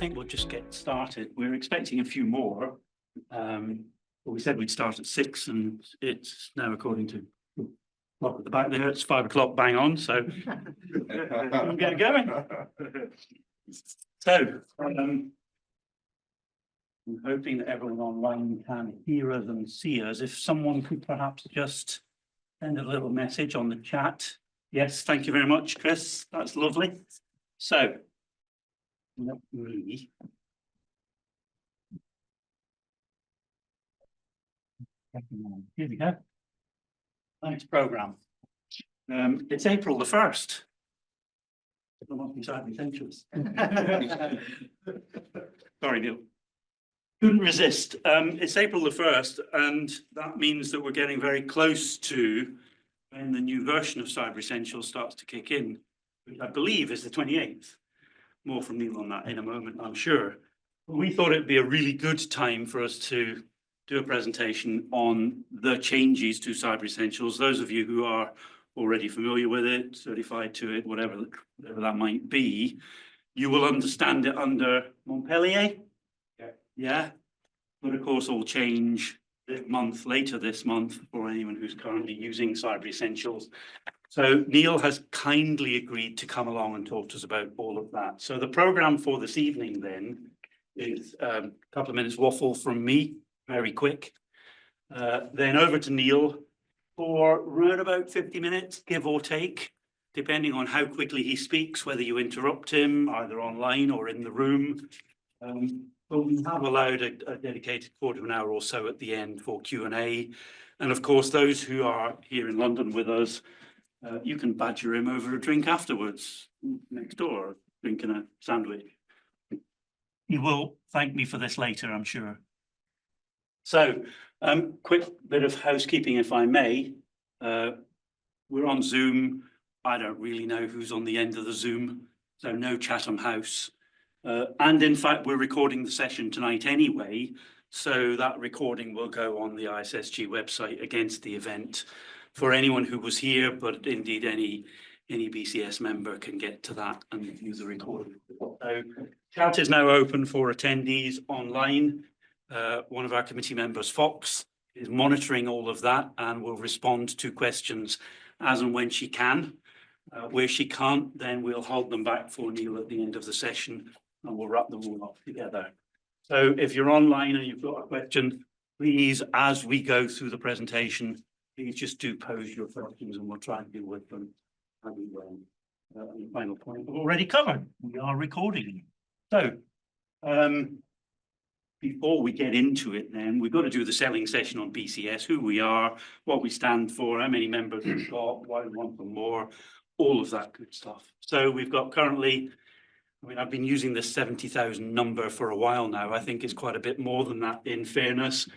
think we'll just get started. We're expecting a few more. But we said we'd start at 6, and it's now, according to the clock at the back there, it's 5 o'clock bang on. So we'll get going. So I'm hoping that everyone online can hear us and see us. If someone could perhaps just send a little message on the chat. Yes, thank you very much, Chris. That's lovely. So let me. Here we go. Thanks, programme. It's April the 1st. Sorry, Neil. Couldn't resist. It's April the 1st, and that means that we're getting very close to when the new version of Cyber Essentials starts to kick in, which I believe is the 28th. More from Neil on that in a moment, I'm sure. But we thought it'd be a really good time for us to do a presentation on the changes to Cyber Essentials. Those of you who are already familiar with it, certified to it, whatever that might be, you will understand it under Montpellier. Yeah. But of course, all change this month, later this month, for anyone who's currently using Cyber Essentials. So Neil has kindly agreed to come along and talk to us about all of that. So the programme for this evening then is a couple of minutes waffle from me, very quick. Then over to Neil for around about 50 minutes, give or take, depending on how quickly he speaks, whether you interrupt him either online or in the room. But we have allowed a dedicated quarter of an hour or so at the end for Q&A. And of course, those who are here in London with us, you can badger him over a drink afterwards, next door, drinking a sandwich. He will thank me for this later, I'm sure. So, quick bit of housekeeping, if I may. We're on Zoom. I don't really know who's on the end of the Zoom, so no Chatham House. And in fact, we're recording the session tonight anyway, so that recording will go on the ISSG website against the event for anyone who was here, but indeed any BCS member can get to that and view the recording. So chat is now open for attendees online. One of our committee members, Fox, is monitoring all of that and will respond to questions as and when she can. Where she can't, then we'll hold them back for Neil at the end of the session and we'll wrap them all up together. So if you're online and you've got a question, please, as we go through the presentation, please just do pose your questions and we'll try and deal with them. And the final point we've already covered. We are recording. So, before we get into it then, we've got to do the selling session on BCS, who we are, what we stand for, how many members we've got, why we want them more, all of that good stuff. So we've got currently, I mean, I've been using this 70,000 number for a while now. I think it's quite a bit more than that, in fairness.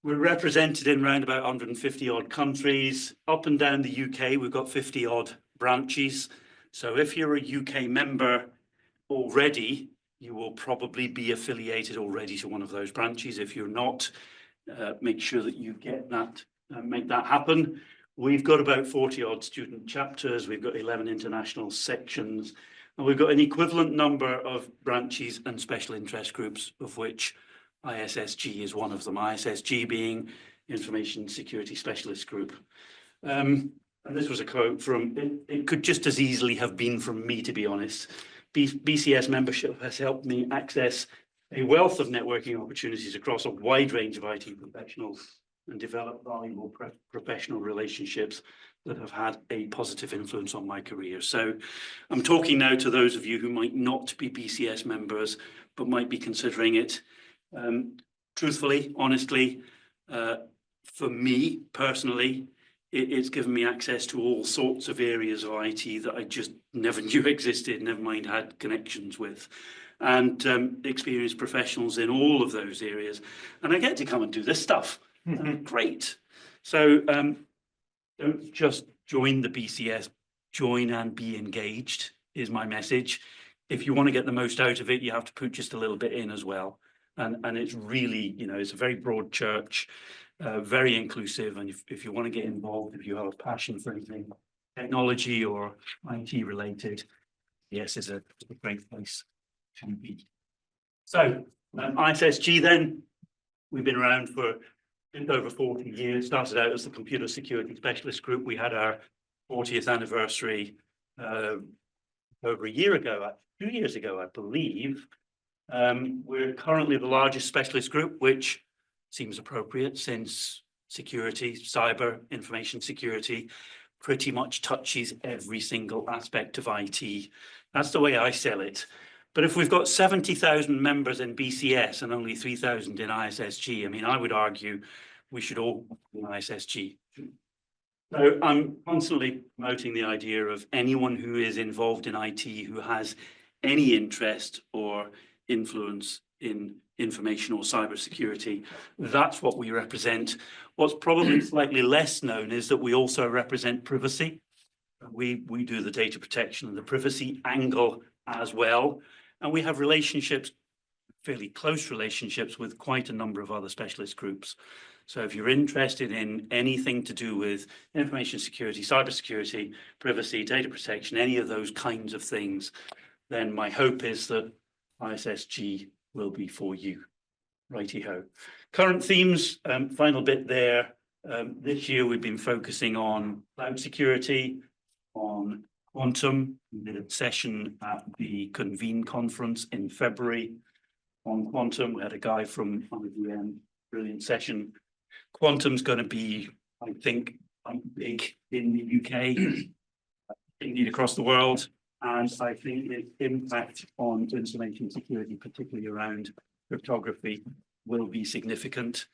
We're represented in around about 150 odd countries. Up and down the UK, we've got 50 odd branches. So if you're a UK member already, you will probably be affiliated already to one of those branches. If you're not, make sure that you get that, make that happen. We've got about 40 odd student chapters. We've got 11 international sections, and we've got an equivalent number of branches and special interest groups, of which ISSG is one of them. ISSG being Information Security Specialist Group. And this was a quote from, it could just as easily have been from me, to be honest. BCS membership has helped me access a wealth of networking opportunities across a wide range of IT professionals and develop valuable professional relationships that have had a positive influence on my career. So I'm talking now to those of you who might not be BCS members, but might be considering it. Truthfully, honestly, for me personally, it's given me access to all sorts of areas of IT that I just never knew existed, never mind had connections with, and experienced professionals in all of those areas. And I get to come and do this stuff. Great. So don't just join the BCS, join and be engaged is my message. If you want to get the most out of it, you have to put just a little bit in as well. And it's really, you know, it's a very broad church. Very inclusive, and if you want to get involved, if you have a passion for anything technology or IT related, yes, is a great place to be. So ISSG then, we've been around for just over 40 years, started out as the computer security specialist group. We had our 40th anniversary over a year ago, 2 years ago, I believe. We're currently the largest specialist group, which seems appropriate since security, cyber, information security pretty much touches every single aspect of IT. That's the way I sell it. But if we've got 70,000 members in BCS and only 3,000 in ISSG, I mean, I would argue we should all be in ISSG. So I'm constantly promoting the idea of anyone who is involved in IT who has any interest or influence in information or cybersecurity. That's what we represent. What's probably slightly less known is that we also represent privacy. We do the data protection and the privacy angle as well. And we have relationships, fairly close relationships with quite a number of other specialist groups. So if you're interested in anything to do with information security, cybersecurity, privacy, data protection, any of those kinds of things, then my hope is that ISSG will be for you. Righty-ho. Current themes, final bit there. This year we've been focusing on cloud security, on quantum. We did a session at the Convene conference in February on quantum. We had a guy from IBM, brilliant session. Quantum's going to be, I think, big in the UK, indeed across the world, and I think its impact on information security, particularly around cryptography, will be significant.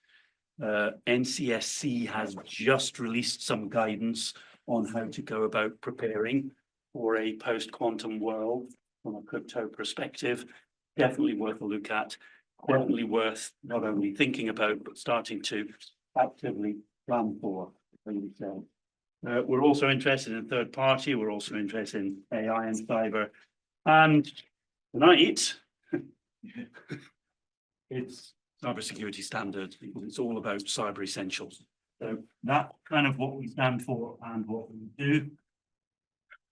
NCSC has just released some guidance on how to go about preparing for a post-quantum world from a crypto perspective. Definitely worth a look at, definitely worth not only thinking about, but starting to actively plan for. We're also interested in third party, we're also interested in AI and cyber. And tonight, it's cybersecurity standards, because it's all about cyber essentials. So that's kind of what we stand for and what we do.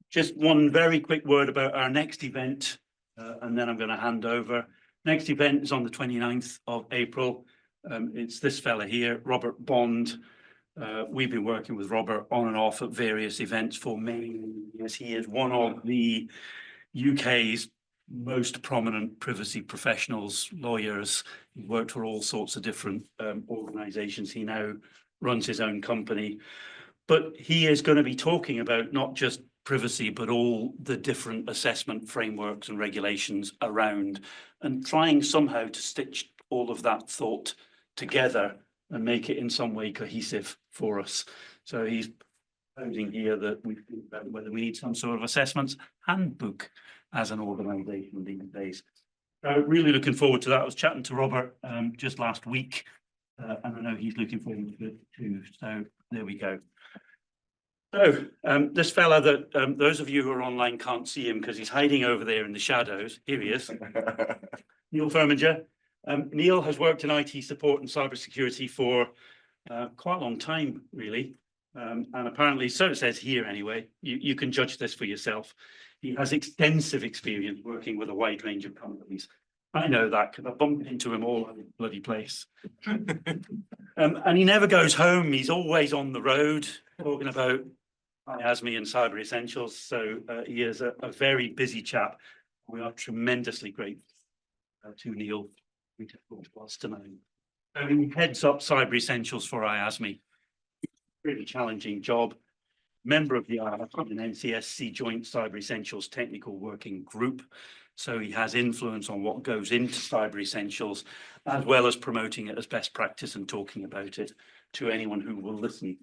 Just one very quick word about our next event, and then I'm going to hand over. Next event is on the 29th of April. It's this fella here, Robert Bond. We've been working with Robert on and off at various events for many years. He is one of the UK's most prominent privacy professionals, lawyers. He worked for all sorts of different organizations. He now runs his own company. But he is going to be talking about not just privacy, but all the different assessment frameworks and regulations around, and trying somehow to stitch all of that thought together and make it in some way cohesive for us. So he's proposing here that we think about whether we need some sort of assessments handbook as an organisation these days. Really looking forward to that. I was chatting to Robert just last week, and I know he's looking forward to it too. So there we go. So this fella that those of you who are online can't see him because he's hiding over there in the shadows. Here he is, Neil Furminger. Neil has worked in IT support and cybersecurity for quite a long time, really. And apparently, so it says here anyway, you can judge this for yourself. He has extensive experience working with a wide range of companies. I know that because I bumped into him all over the bloody place. And he never goes home. He's always on the road talking about IASME and cyber essentials. So he is a very busy chap. We are tremendously grateful to Neil to us tonight. So he heads up cyber essentials for IASME. Really challenging job. Member of the IASME and NCSC Joint Cyber Essentials Technical Working Group. So he has influence on what goes into cyber essentials, as well as promoting it as best practice and talking about it to anyone who will listen.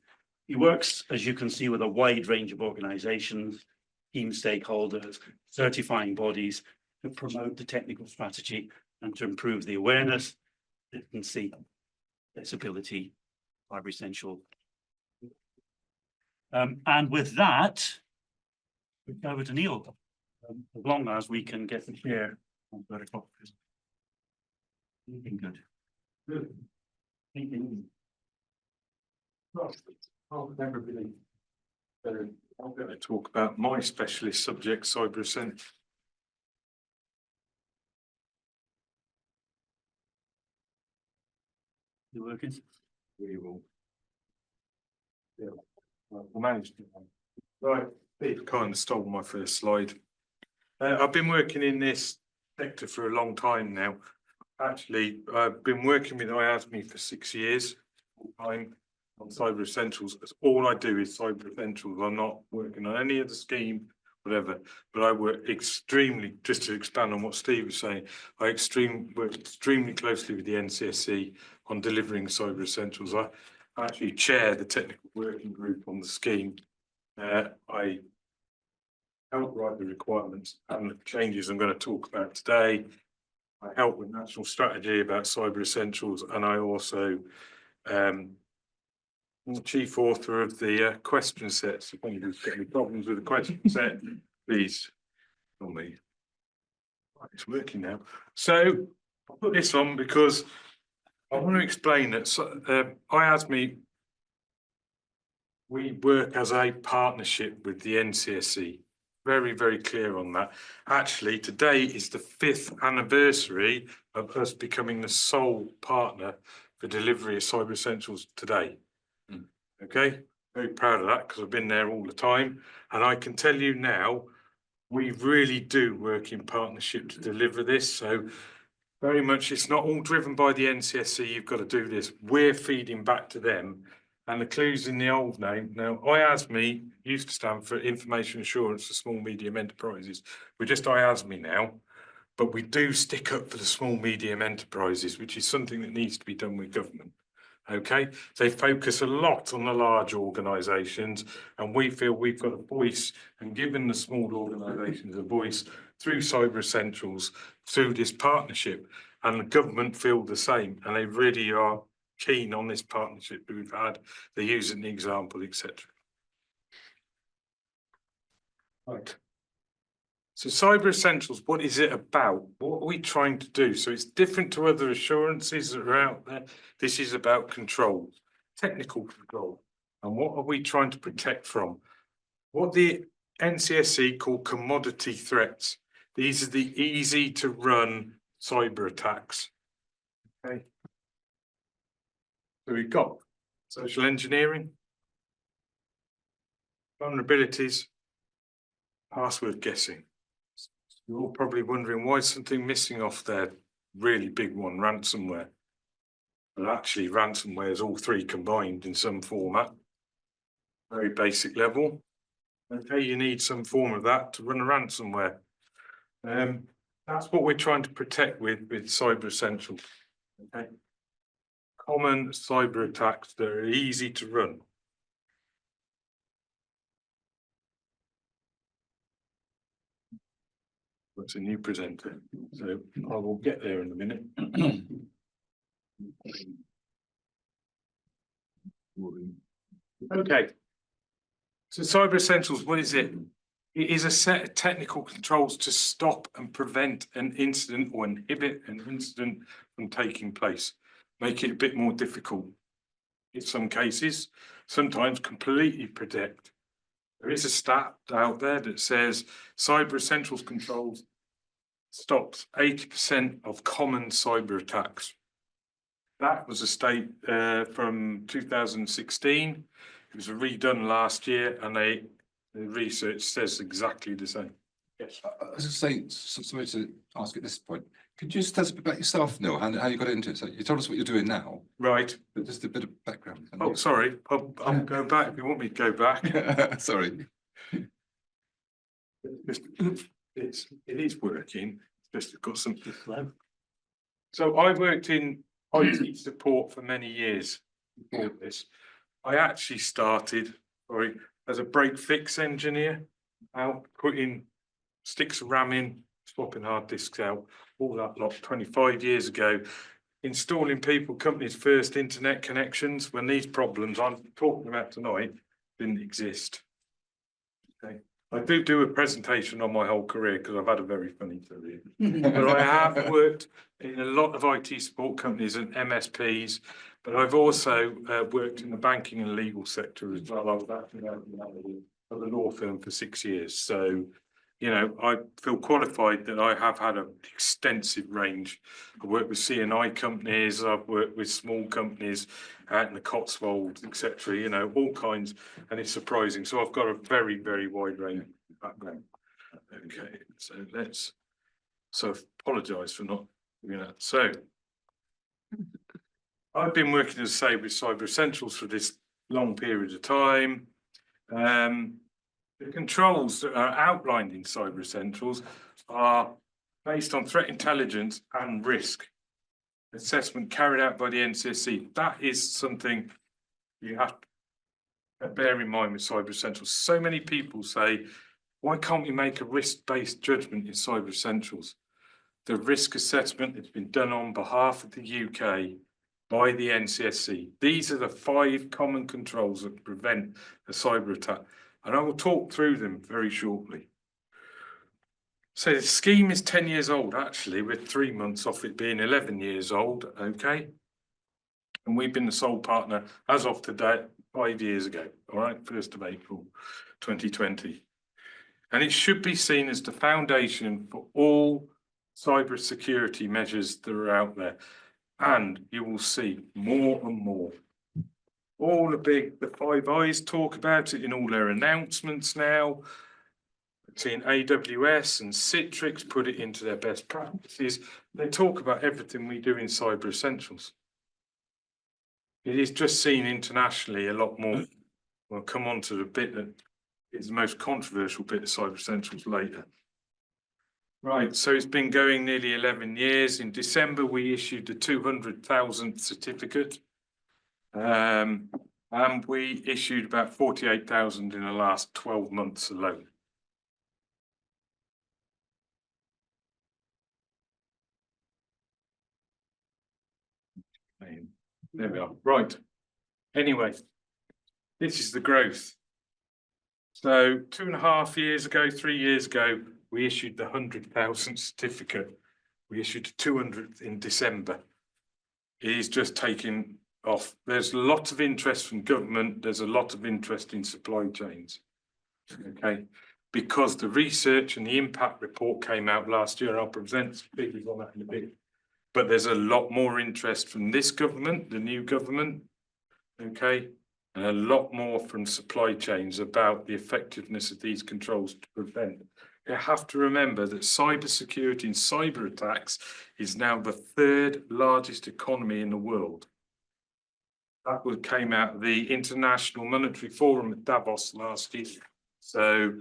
He works, as you can see, with a wide range of organizations, team stakeholders, certifying bodies to promote the technical strategy and to improve the awareness, consistency, accessibility, cyber essential. And with that, we go over to Neil, as long as we can get the chair on 30 o'clock. Looking good. Good. Thank you. I'm going to talk about my specialist subject, cyber essentials. You working? We will. Yeah, we'll manage to. Right, Pete kind of stole my first slide. I've been working in this sector for a long time now. Actually, I've been working with IASME for 6 years, full time on Cyber Essentials. That's all I do is Cyber Essentials. I'm not working on any other scheme, whatever, but I work extremely, just to expand on what Steve was saying, I work extremely closely with the NCSC on delivering Cyber Essentials. I actually chair the technical working group on the scheme. I help write the requirements and the changes I'm going to talk about today. I help with national strategy about Cyber Essentials, and I also am the chief author of the question set. So if anybody's got any problems with the question set, please tell me. Right, it's working now. So I'll put this on because I want to explain that IASME, we work as a partnership with the NCSC. Very, very clear on that. Actually, today is the 5th anniversary of us becoming the sole partner for delivery of Cyber Essentials today. Okay, very proud of that because I've been there all the time. And I can tell you now, we really do work in partnership to deliver this. So very much, it's not all driven by the NCSC, you've got to do this. We're feeding back to them. And the clue's in the old name. Now, IASME used to stand for Information Assurance for Small Medium Enterprises. We're just IASME now, but we do stick up for the small medium enterprises, which is something that needs to be done with government. Okay, they focus a lot on the large organisations, and we feel we've got a voice and given the small organisations a voice through Cyber Essentials, through this partnership, and the government feel the same, and they really are keen on this partnership that we've had. They're using the example, etc. Right. So Cyber Essentials, what is it about? What are we trying to do? So it's different to other assurances that are out there. This is about control, technical control. And what are we trying to protect from? What the NCSC call commodity threats. These are the easy to run cyber attacks. Okay. So we've got social engineering, vulnerabilities, password guessing. You're all probably wondering why is something missing off there? Really big one, ransomware. But actually, ransomware is all three combined in some format. Very basic level. Okay, you need some form of that to run a ransomware. That's what we're trying to protect with Cyber Essentials. Okay. Common cyber attacks that are easy to run. That's a new presenter, so I will get there in a minute. Okay, so Cyber Essentials, what is it? It is a set of technical controls to stop and prevent an incident or inhibit an incident from taking place. Make it a bit more difficult in some cases, sometimes completely protect. There is a stat out there that says Cyber Essentials controls stops 80% of common cyber attacks. That was a state from 2016. It was redone last year, and the research says exactly the same. Yes. I was just saying, sorry to ask at this point. Could you just tell us a bit about yourself, Neil, how you got into it? So you told us what you're doing now. Right. But just a bit of background. Oh, sorry. I'll go back if you want me to go back. Sorry. It is working. Just got some. So I worked in IT support for many years before this. I actually started as a break fix engineer, out putting sticks of RAM in, swapping hard disks out, all that lot 25 years ago, installing companies' first internet connections when these problems I'm talking about tonight didn't exist. Okay. I do a presentation on my whole career because I've had a very funny career. But I have worked in a lot of IT support companies and MSPs, but I've also worked in the banking and legal sector as well. I was actually at the law firm for 6 years. So you know, I feel qualified that I have had an extensive range. I work with C&I companies, I've worked with small companies out in the Cotswolds, etc. You know, all kinds, and it's surprising. So I've got a very, very wide range of background. Okay, so apologise for not doing that. So I've been working, as I say, with Cyber Essentials for this long period of time. The controls that are outlined in Cyber Essentials are based on threat intelligence and risk assessment carried out by the NCSC. That is something you have to bear in mind with Cyber Essentials. So many people say, why can't we make a risk-based judgment in Cyber Essentials? The risk assessment has been done on behalf of the UK by the NCSC. These are the 5 common controls that prevent a cyber attack, and I will talk through them very shortly. So the scheme is 10 years old, actually, with 3 months off it being 11 years old, okay? And we've been the sole partner as of today, 5 years ago, all right, 1st of April 2020. And it should be seen as the foundation for all cyber security measures that are out there. And you will see more and more. All the Five Eyes talk about it in all their announcements now. I've seen AWS and Citrix put it into their best practices. They talk about everything we do in Cyber Essentials. It is just seen internationally a lot more. We'll come on to the bit that is the most controversial bit of Cyber Essentials later. Right, so it's been going nearly 11 years. In December, we issued the 200,000th certificate. And we issued about 48,000 in the last 12 months alone. There we are. Right. Anyway, this is the growth. So 2.5 years ago, 3 years ago, we issued the 100,000 certificate. We issued the 200th in December. It is just taking off. There's a lot of interest from government. There's a lot of interest in supply chains. Okay, because the research and the impact report came out last year. I'll present some figures on that in a bit. But there's a lot more interest from this government, the new government. Okay, and a lot more from supply chains about the effectiveness of these controls to prevent. You have to remember that cyber security and cyber attacks is now the 3rd largest economy in the world. That came out of the International Monetary Forum at Davos last year. So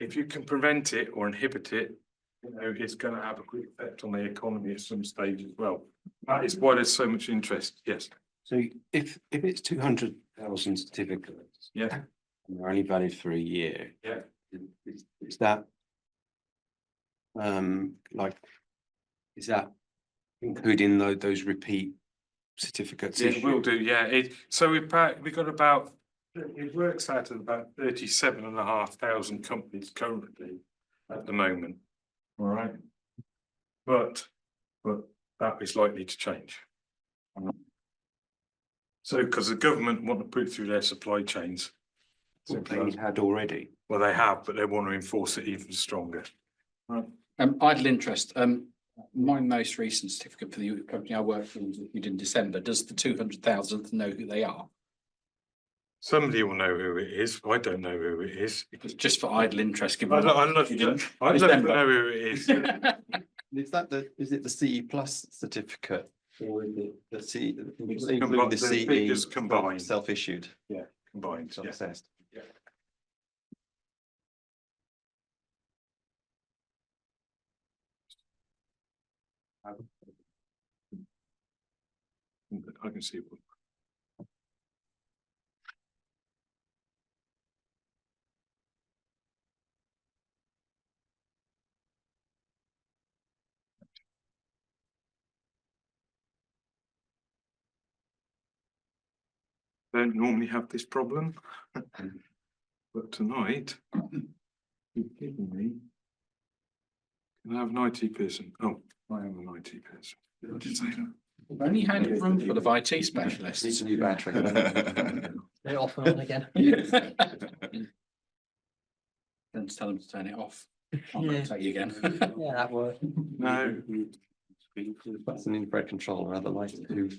if you can prevent it or inhibit it, you know, it's going to have a great effect on the economy at some stage as well. That is why there's so much interest. Yes. So if it's 200,000 certificates, Yeah. and they're only valid for a year, Yeah. is that is that including those repeat certificates? Yeah, it will do. Yeah. So we got about, it works out at about 37,500 companies currently at the moment. All right. But that is likely to change. So because the government want to put it through their supply chains. What they had already. Well, they have, but they want to enforce it even stronger. Right. Idle interest. My most recent certificate for the company I work for was issued in December. Does the 200,000th know who they are? Somebody will know who it is. I don't know who it is. It's just for idle interest. Given I'd love to know who it is. Is it the CE plus certificate or is it the CE? The figures combined. Self-issued. Yeah, combined. Yeah. Self-assessed. I can see one. Don't normally have this problem, but tonight you've given me. Can I have an IT person? Oh, I am an IT person. I did say that. We've only had a room full of IT specialists. Needs a new battery. They're off and on again. Then tell them to turn it off. I'll contact you again. Yeah, that works. No, That's an infrared controller, other lights too.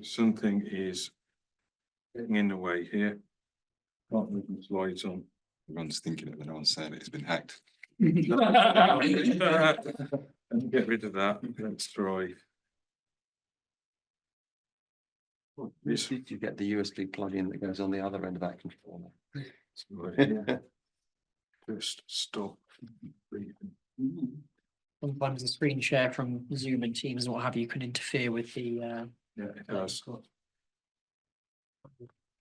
something is getting in the way here. Can't move the slides on. Everyone's thinking it, but no one's saying it, it's been hacked. And get rid of that. Let's try. This Did you get the USB plug-in that goes on the other end of that controller? Just stop. Sometimes the screen share from Zoom and Teams and what have you can interfere with the Yeah, it does.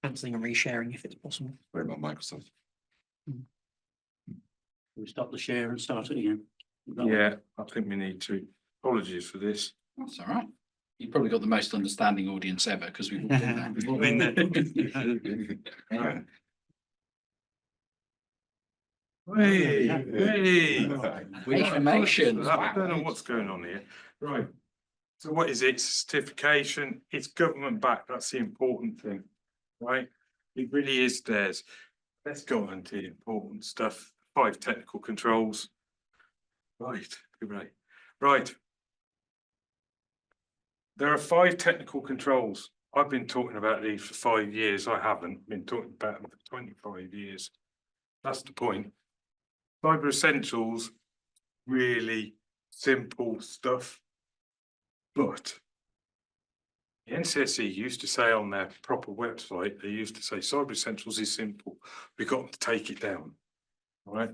cancelling and resharing if it's possible. Very much Microsoft. We stop the share and start it again. Yeah, I think we need to. Apologies for this. That's all right. You've probably got the most understanding audience ever because we've all been there. We've all been there. Right. Hey, hey. Information. I don't know what's going on here. Right. So what is it? Certification. It's government backed. That's the important thing, right? It really is theirs. Let's go on to the important stuff. 5 technical controls. Right, right. There are 5 technical controls. I've been talking about these for 5 years. I haven't been talking about them for 25 years. That's the point. Cyber Essentials, really simple stuff. But the NCSE used to say on their proper website, they used to say Cyber Essentials is simple. We've got to take it down. Right?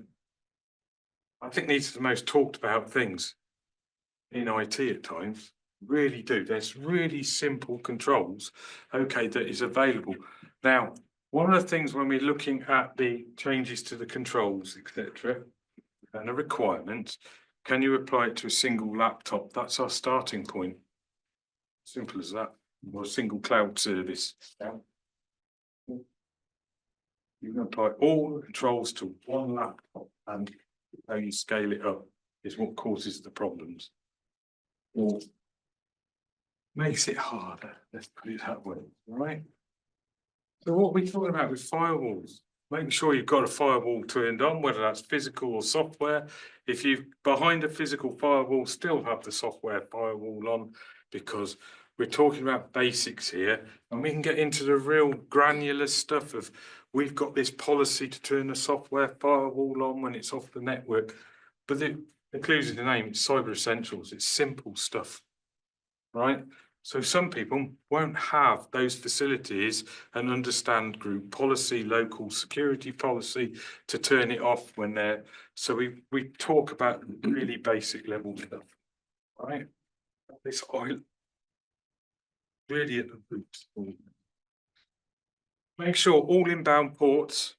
I think these are the most talked about things in IT at times. Really do. There's really simple controls, okay, that is available. Now, one of the things when we're looking at the changes to the controls, etc., and the requirements, can you apply it to a single laptop? That's our starting point. Simple as that. Or a single cloud service. You can apply all the controls to one laptop, and how you scale it up is what causes the problems. Or makes it harder, let's put it that way, right? So what we're talking about with firewalls, making sure you've got a firewall turned on, whether that's physical or software. If you behind a physical firewall, still have the software firewall on, because we're talking about basics here, and we can get into the real granular stuff of we've got this policy to turn the software firewall on when it's off the network. But it includes in the name, it's Cyber Essentials, it's simple stuff, right? So some people won't have those facilities and understand group policy, local security policy to turn it off when they're, so we talk about really basic level stuff, right? This oil really at the roots. Make sure all inbound ports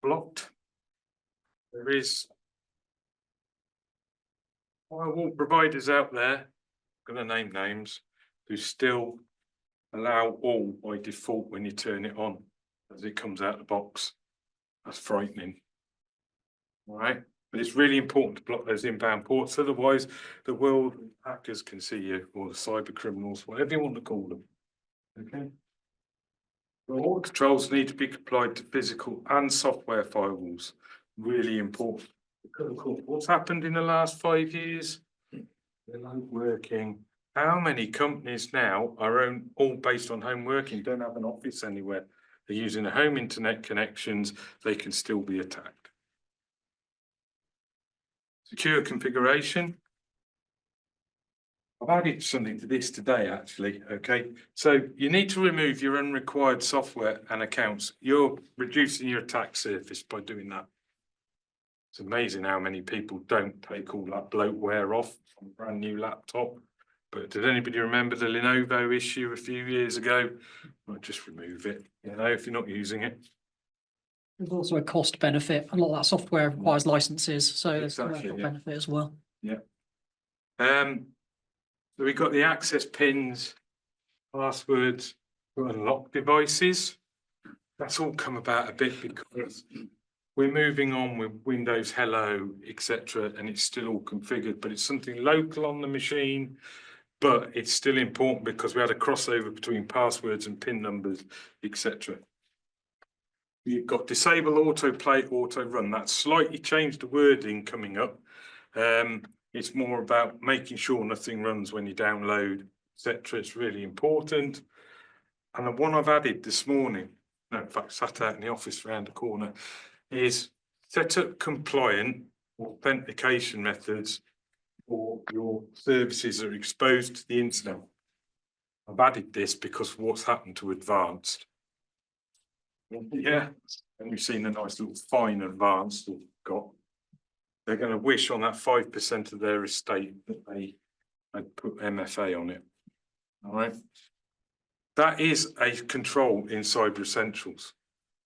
blocked. There is firewall providers out there, going to name names, who still allow all by default when you turn it on as it comes out of the box. That's frightening. All right, but it's really important to block those inbound ports, otherwise the world hackers can see you, or the cyber criminals, whatever you want to call them. Okay. Well, all controls need to be applied to physical and software firewalls. Really important. Because of course, what's happened in the last 5 years? Remote working. How many companies now are all based on home working, don't have an office anywhere? They're using a home internet connections, they can still be attacked. Secure configuration. I've added something to this today, actually, okay? So you need to remove your unrequired software and accounts. You're reducing your attack surface by doing that. It's amazing how many people don't take all that bloatware off from a brand new laptop. But did anybody remember the Lenovo issue a few years ago? Well, just remove it, you know, if you're not using it. There's also a cost benefit. A lot of that software requires licenses, so there's a Exactly, commercial yeah. benefit as well. Yeah. So we've got the access pins, passwords, unlock devices. That's all come about a bit because we're moving on with Windows Hello, etc., and it's still all configured, but it's something local on the machine. But it's still important because we had a crossover between passwords and PIN numbers, etc. You've got disable autoplay, auto run. That's slightly changed the wording coming up. It's more about making sure nothing runs when you download, etc. It's really important. And the one I've added this morning, no, in fact, sat out in the office around the corner, is set up compliant authentication methods for your services that are exposed to the internet. I've added this because of what's happened to Advanced. Yeah, and we've seen a nice little fine Advanced they've got. They're going to wish on that 5% of their estate that they had put MFA on it. All right. That is a control in Cyber Essentials,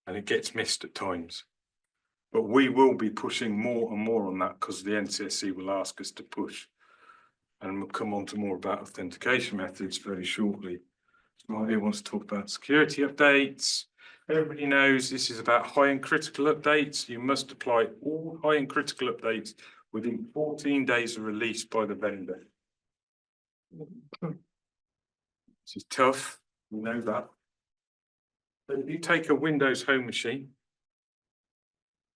and it gets missed at times. But we will be pushing more and more on that because the NCSC will ask us to push. And we'll come on to more about authentication methods very shortly. Somebody wants to talk about security updates. Everybody knows this is about high and critical updates. You must apply all high and critical updates within 14 days of release by the vendor. This is tough, we know that. But if you take a Windows home machine,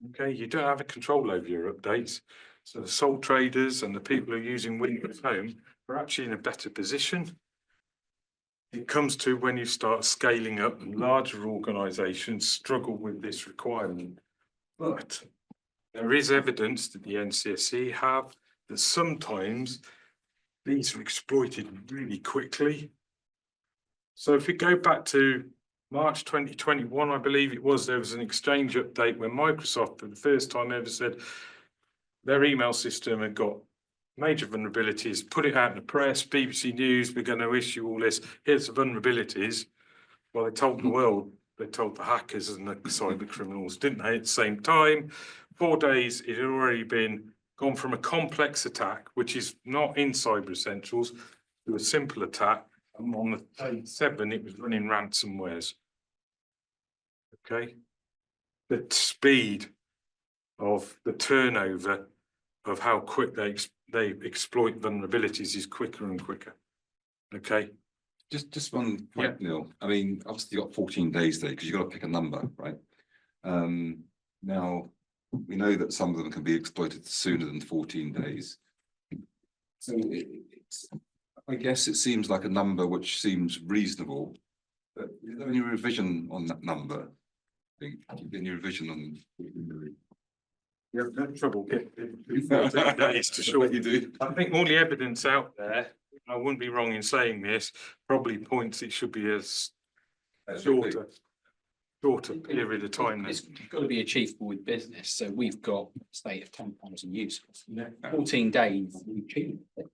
okay, you don't have a control over your updates. So the sole traders and the people who are using Windows Home are actually in a better position. It comes to when you start scaling up, and larger organisations struggle with this requirement. But there is evidence that the NCSC have that sometimes these are exploited really quickly. So if we go back to March 2021, I believe it was, there was an Exchange update where Microsoft, for the first time ever, said their email system had got major vulnerabilities, put it out in the press, BBC News, we're going to issue all this, here's the vulnerabilities. Well, they told the world, they told the hackers and the cyber criminals, didn't they? At the same time, 4 days, it had already gone from a complex attack, which is not in Cyber Essentials, to a simple attack. And on the day 7, it was running ransomwares. Okay. The speed of the turnover of how quick they exploit vulnerabilities is quicker and quicker. Okay. Just one point, Neil. I mean, obviously you've got 14 days there because you've got to pick a number, right? Now, we know that some of them can be exploited sooner than 14 days. So I guess it seems like a number which seems reasonable. But is there any revision on that number? Any revision on? You have no trouble getting days to short. You do. I think all the evidence out there, I wouldn't be wrong in saying this, probably points it should be a shorter period of time. It's got to be achievable with business. So we've got a state of 10,000 users. 14 days, we've achieved it.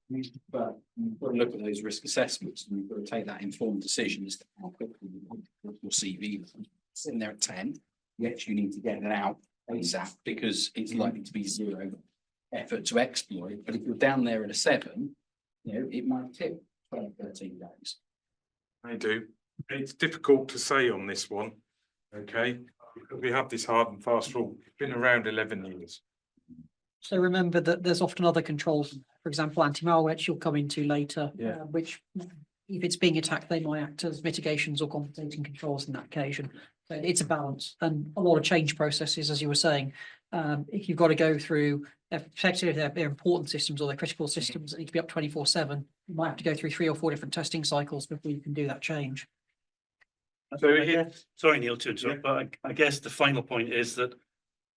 But you've got to look at those risk assessments and you've got to take that informed decision as to how quickly you want your CV. Sitting there at 10, yes, you need to get it out ASAP because it's likely to be zero effort to exploit. But if you're down there at a 7, you know, it might tip 12, 13 days. They do. It's difficult to say on this one, okay? Because we have this hard and fast rule. It's been around 11 years. So remember that there's often other controls, for example, anti-malware, which you'll come into later, which if it's being attacked, they might act as mitigations or compensating controls in that occasion. So it's a balance and a lot of change processes, as you were saying. If you've got to go through, effectively, if they're important systems or they're critical systems that need to be up 24/7, you might have to go through 3 or 4 different testing cycles before you can do that change. So sorry, Neil, to interrupt, but I guess the final point is that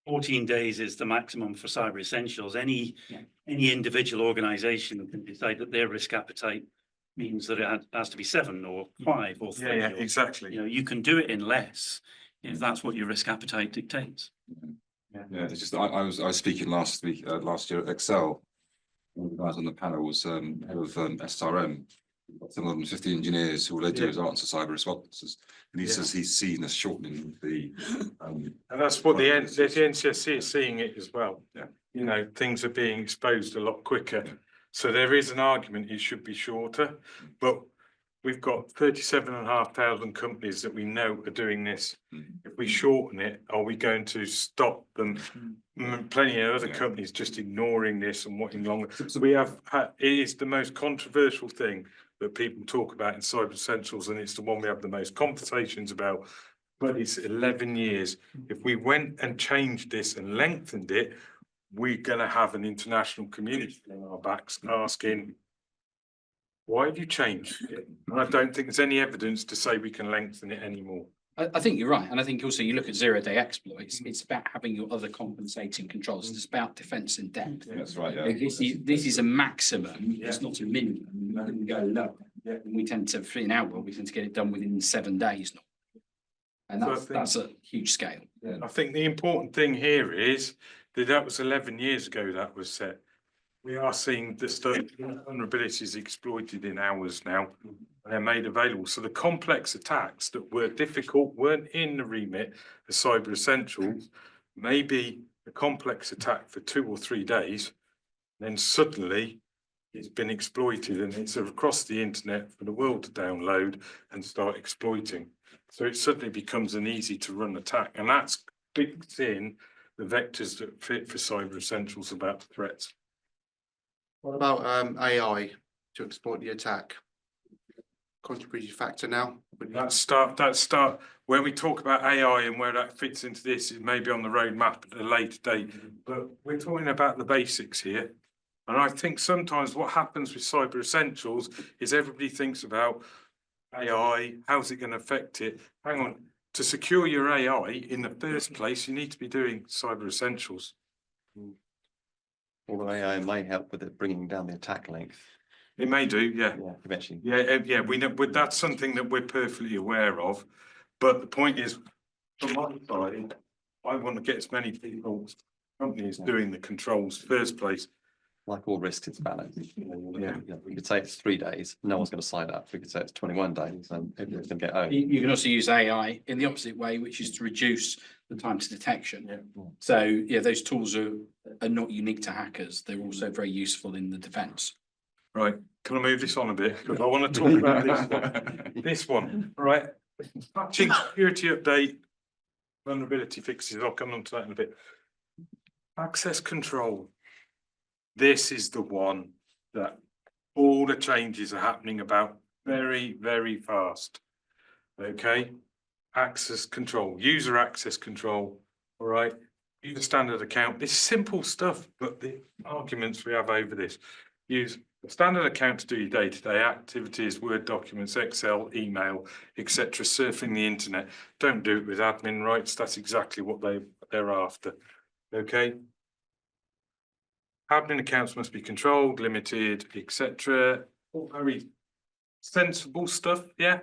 14 days is the maximum for Cyber Essentials. Any individual organisation can decide that their risk appetite means that it has to be 7 or 5 or 3. Yeah, exactly. You know, you can do it in less if that's what your risk appetite dictates. Yeah, it's just I was speaking last year at Excel. One of the guys on the panel was head of SRM. Some of them 50 engineers who all they do is answer cyber responses, and he says he's seen a shortening the. And that's what the NCSC is seeing it as well. Yeah, you know, things are being exposed a lot quicker. So there is an argument it should be shorter, but we've got 37,500 companies that we know are doing this. If we shorten it, are we going to stop them? Plenty of other companies just ignoring this and wanting longer. So we have it is the most controversial thing that people talk about in Cyber Essentials, and it's the one we have the most conversations about. but it's 11 years. If we went and changed this and lengthened it, we're gonna have an international community on our backs asking, why have you changed it? And I don't think there's any evidence to say we can lengthen it anymore. I think you're right, and I think also you look at zero-day exploits, it's about having your other compensating controls, it's about defence in depth. That's right, yeah. This is a maximum, it's not a minimum, you can go lower. Yeah. And we tend to, in our world, we tend to get it done within 7 days. And So I that's a huge scale. I think the important thing here is that was 11 years ago that was set. We are seeing the stuff, vulnerabilities exploited in hours now. They're made available. So the complex attacks that were difficult weren't in the remit of Cyber Essentials. Maybe a complex attack for 2 or 3 days, then suddenly it's been exploited and it's across the internet for the world to download and start exploiting. So it suddenly becomes an easy to run attack, and that's baked in the vectors that fit for Cyber Essentials about the threats. What about AI to exploit the attack? Contributing factor now? That start when we talk about AI and where that fits into this, it may be on the roadmap at a later date, but we're talking about the basics here. And I think sometimes what happens with Cyber Essentials is everybody thinks about AI, how's it going to affect it? Hang on, to secure your AI in the first place, you need to be doing Cyber Essentials. Although AI may help with it bringing down the attack length. It may do, yeah. Yeah, eventually. Yeah, we know, but that's something that we're perfectly aware of. But the point is, from my side, I want to get as many people, companies doing the controls first place. Like all risks, it's balanced. Yeah. We could say it's 3 days, no one's going to sign up. We could say it's 21 days and everyone's going to get You can also use AI in the opposite way, which is to reduce the time to detection. Yeah. So, yeah, those tools are not unique to hackers. They're also very useful in the defence. Right, can I move this on a bit? Because I want to talk about this one. This one, right? Patching security update, vulnerability fixes. I'll come on to that in a bit. Access control. This is the one that all the changes are happening about very, very fast. Okay, access control, user access control. All right, use a standard account. This is simple stuff, but the arguments we have over this. Use a standard account to do your day-to-day activities, Word documents, Excel, email, etc. Surfing the internet. Don't do it with admin rights. That's exactly what they're after. Okay. Admin accounts must be controlled, limited, etc. All very sensible stuff, yeah.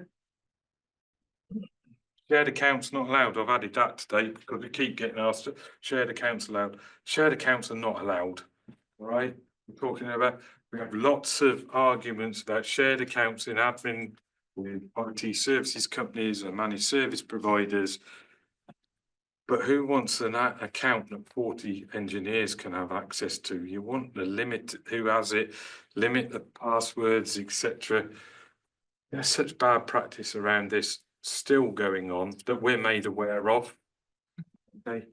Shared accounts not allowed. I've added that today because we keep getting asked. Shared accounts allowed. Shared accounts are not allowed. All right. We're talking about. We have lots of arguments about shared accounts in admin with IT services companies and managed service providers. But who wants an account that 40 engineers can have access to? You want the limit, who has it, limit the passwords, etc. There's such bad practice around this still going on that we're made aware of. Okay,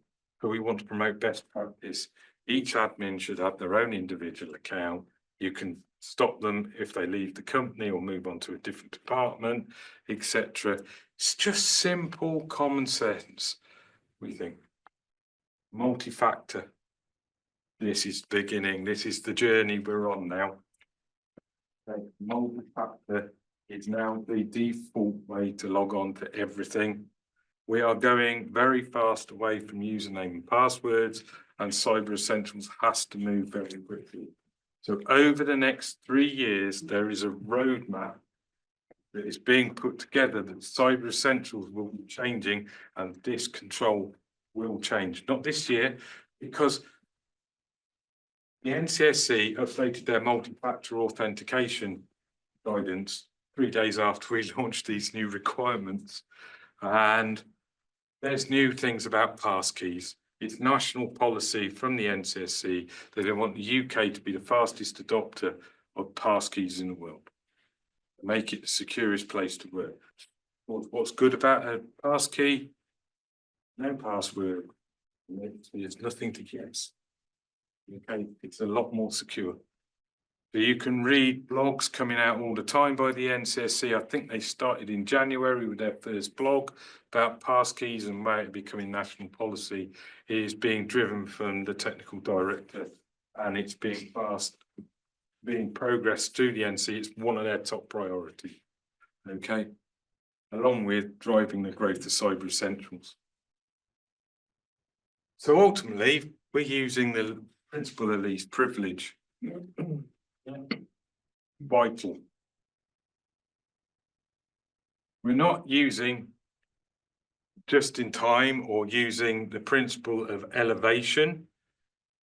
but we want to promote best practice. Each admin should have their own individual account. You can stop them if they leave the company or move on to a different department, etc. It's just simple common sense. We think multi-factor. This is the beginning. This is the journey we're on now. Okay. Multi-factor is now the default way to log on to everything. We are going very fast away from username and passwords, and Cyber Essentials has to move very quickly. So over the next 3 years, there is a roadmap that is being put together that Cyber Essentials will be changing, and this control will change. Not this year, because the NCSC updated their multi-factor authentication guidance 3 days after we launched these new requirements. And there's new things about passkeys. It's national policy from the NCSC that they want the UK to be the fastest adopter of passkeys in the world. Make it the securest place to work. What's good about a passkey? No password. There's nothing to guess. Okay, it's a lot more secure. So you can read blogs coming out all the time by the NCSC. I think they started in January with their first blog about passkeys and where it becoming national policy. It is being driven from the technical director, and it's being progressed through the NC. It's one of their top priorities. Okay, along with driving the growth of cyber essentials. So ultimately, we're using the principle of least privilege. Vital. We're not using just in time or using the principle of elevation,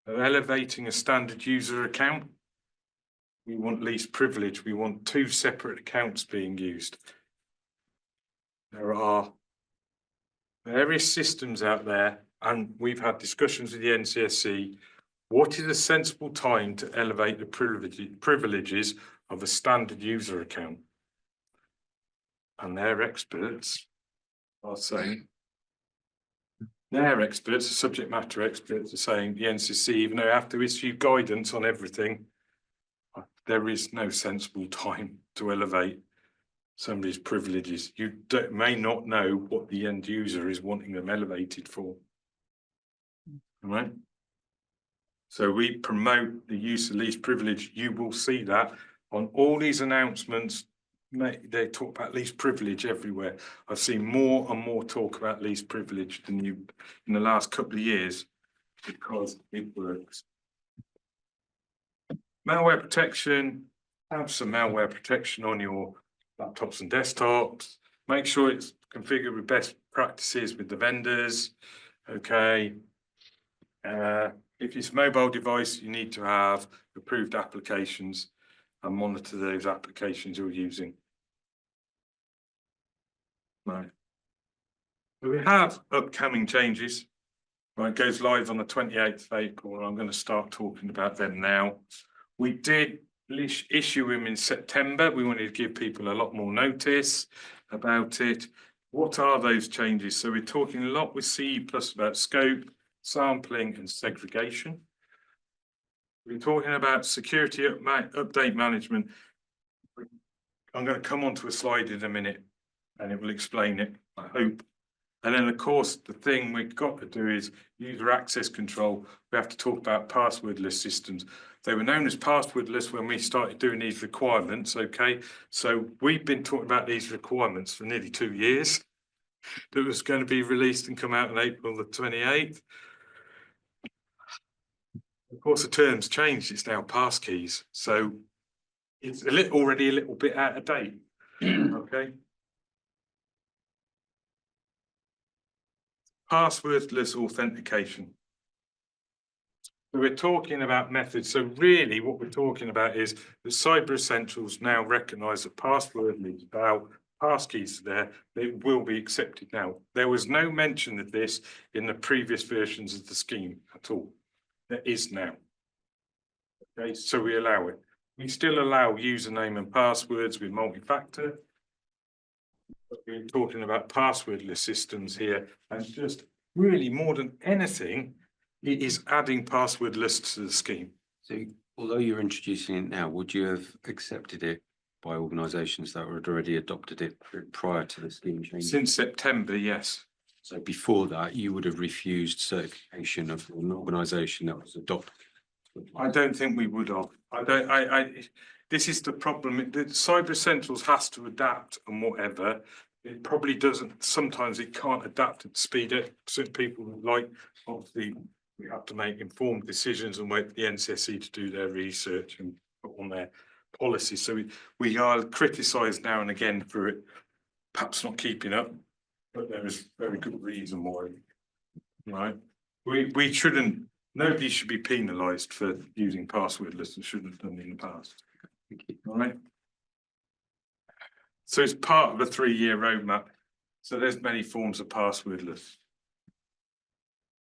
of elevating a standard user account. We want least privilege. We want two separate accounts being used. There are various systems out there, and we've had discussions with the NCSC. What is a sensible time to elevate the privileges of a standard user account? And their experts are saying, the subject matter experts are saying the NCSC, even though they have to issue guidance on everything, there is no sensible time to elevate somebody's privileges. You may not know what the end user is wanting them elevated for. All right? So we promote the use of least privilege. You will see that on all these announcements. They talk about least privilege everywhere. I've seen more and more talk about least privilege than you in the last couple of years, because it works. Malware protection. Have some malware protection on your laptops and desktops. Make sure it's configured with best practices with the vendors. Okay. If it's a mobile device, you need to have approved applications and monitor those applications you're using. Right. So we have upcoming changes. Right, it goes live on the 28th of April, and I'm going to start talking about them now. We did issue them in September. We wanted to give people a lot more notice about it. What are those changes? So we're talking a lot with CE+ about scope, sampling and segregation. We're talking about security update management. I'm going to come onto a slide in a minute and it will explain it, I hope. And then of course, the thing we've got to do is user access control. We have to talk about passwordless systems. They were known as passwordless when we started doing these requirements, okay? So we've been talking about these requirements for nearly 2 years. That was going to be released and come out on April the 28th. Of course, the terms changed. It's now passkeys. So it's already a little bit out of date, okay? Passwordless authentication. So we're talking about methods. So really what we're talking about is the Cyber Essentials now recognise that passwordless about passkeys there, they will be accepted now. There was no mention of this in the previous versions of the scheme at all. There is now. Okay, so we allow it. We still allow username and passwords with multi-factor. But we're talking about passwordless systems here, and just really more than anything, it is adding passwordless to the scheme. So although you're introducing it now, would you have accepted it by organisations that had already adopted it prior to the scheme change? Since September, yes. So before that, you would have refused certification of an organisation that was adopted? I don't think we would have. This is the problem. The Cyber Essentials has to adapt and whatever. It probably doesn't. Sometimes it can't adapt at the speed that certain people would like. Obviously, we have to make informed decisions and wait for the NCSC to do their research and put on their policies. So we are criticised now and again for it, perhaps not keeping up, but there is very good reason why. Right? We shouldn't. Nobody should be penalised for using passwordless and shouldn't have done in the past. All right. So it's part of a 3-year roadmap. So there's many forms of passwordless.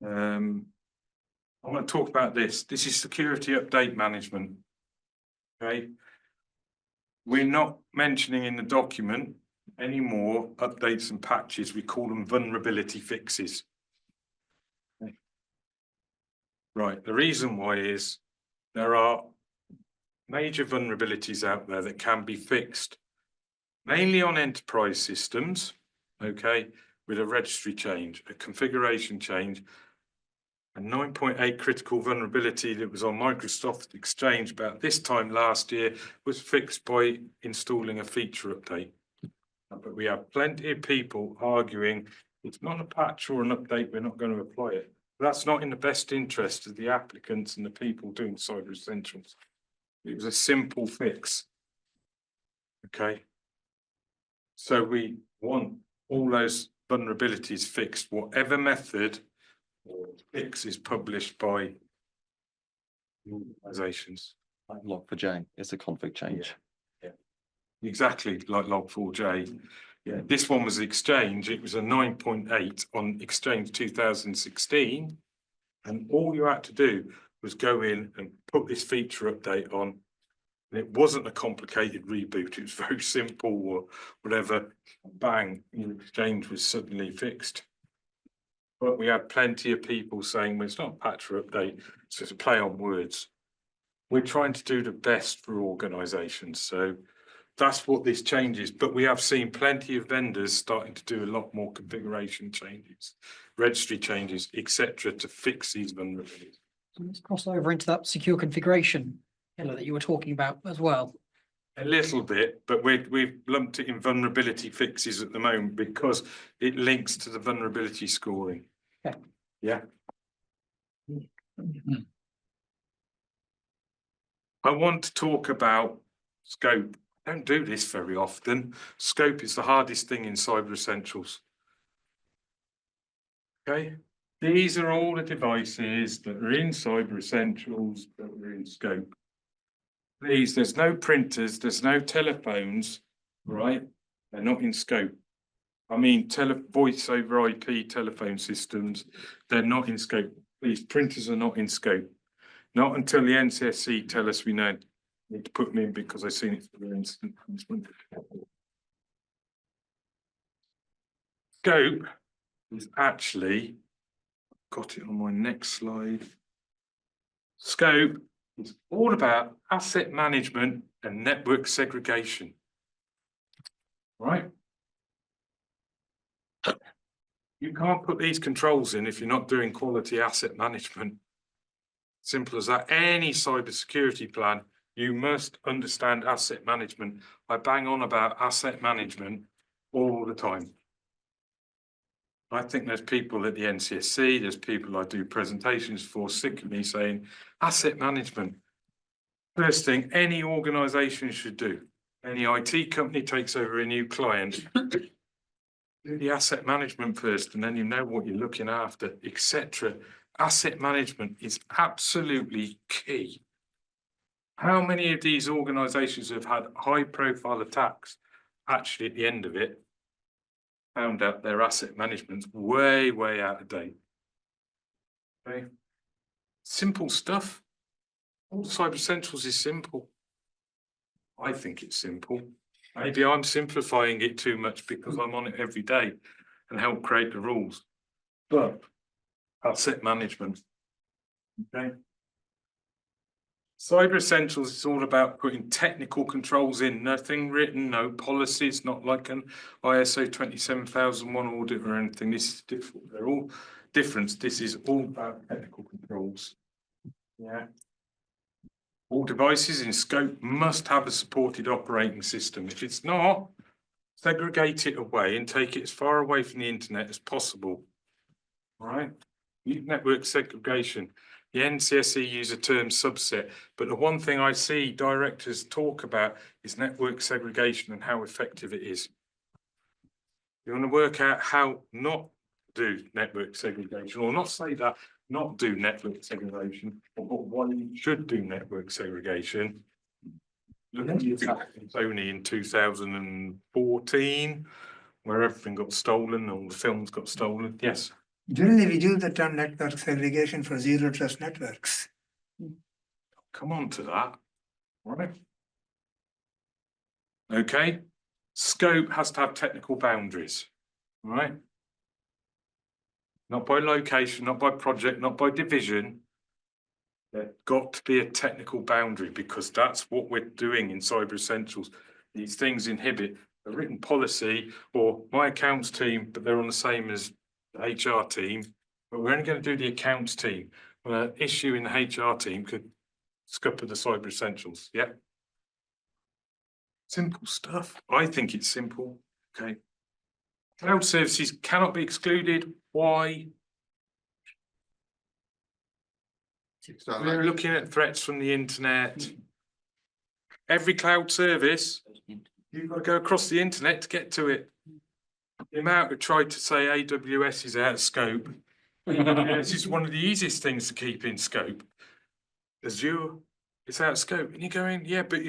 I want to talk about this. This is security update management. Okay. We're not mentioning in the document any more updates and patches. We call them vulnerability fixes. Okay. Right. The reason why is there are major vulnerabilities out there that can be fixed, mainly on enterprise systems, okay, with a registry change, a configuration change. A 9.8 critical vulnerability that was on Microsoft Exchange about this time last year was fixed by installing a feature update. But we have plenty of people arguing it's not a patch or an update, we're not going to apply it. That's not in the best interest of the applicants and the people doing Cyber Essentials. It was a simple fix. Okay. So we want all those vulnerabilities fixed, whatever method or fix is published by organizations. Like Log4j, it's a config change. Exactly like Log4j. Yeah, this one was Exchange. It was a 9.8 on Exchange 2016. And all you had to do was go in and put this feature update on. And it wasn't a complicated reboot. It was very simple or whatever. Bang, your Exchange was suddenly fixed. But we had plenty of people saying, well, it's not a patch or update, it's just a play on words. We're trying to do the best for organizations. So that's what this changes. But we have seen plenty of vendors starting to do a lot more configuration changes, registry changes, etc., to fix these vulnerabilities. So let's cross over into that secure configuration pillar that you were talking about as well. A little bit, but we've lumped it in vulnerability fixes at the moment because it links to the vulnerability scoring. Okay. Yeah. I want to talk about scope. I don't do this very often. Scope is the hardest thing in Cyber Essentials. Okay. These are all the devices that are in Cyber Essentials that are in scope. Please, there's no printers, there's no telephones, right? They're not in scope. I mean, voice over IP telephone systems, they're not in scope. These printers are not in scope. Not until the NCSC tell us we know. Need to put them in because I've seen it for the incident management. Scope is actually, got it on my next slide. Scope is all about asset management and network segregation. Right? You can't put these controls in if you're not doing quality asset management. Simple as that. Any cybersecurity plan, you must understand asset management. I bang on about asset management all the time. I think there's people at the NCSC, there's people I do presentations for sick of me saying asset management. First thing any organisation should do. Any IT company takes over a new client, do the asset management first, and then you know what you're looking after, etc. Asset management is absolutely key. How many of these organisations have had high-profile attacks? Actually, at the end of it, found out their asset management's way, way out of date. Okay, simple stuff. All Cyber Essentials is simple. I think it's simple. Maybe I'm simplifying it too much because I'm on it every day and help create the rules. But asset management. Okay. Cyber Essentials is all about putting technical controls in, nothing written, no policies, not like an ISO 27001 audit or anything. This is different. They're all different. This is all about technical controls. Yeah. All devices in scope must have a supported operating system. If it's not, segregate it away and take it as far away from the internet as possible. All right. Network segregation. The NCSE use the term subset, but the one thing I see directors talk about is network segregation and how effective it is. You want to work out how not do network segregation, or not say that, not do network segregation, or why you should do network segregation. Look at the attack in Sony in 2014, where everything got stolen, all the films got stolen. Yes. Generally, we use the term network segregation for zero trust networks. Come on to that, right? Okay, scope has to have technical boundaries, right? Not by location, not by project, not by division. There's got to be a technical boundary because that's what we're doing in Cyber Essentials. These things inhibit a written policy or my accounts team, but they're on the same as the HR team. But we're only going to do the accounts team. Well, an issue in the HR team could scupper the Cyber Essentials. Yeah. Simple stuff. I think it's simple. Okay. Cloud services cannot be excluded. Why? So We're like, looking at threats from the internet. Every cloud service, you've got to go across the internet to get to it. The amount we tried to say AWS is out of scope. This is one of the easiest things to keep in scope. Azure, it's out of scope. And you're going, yeah, but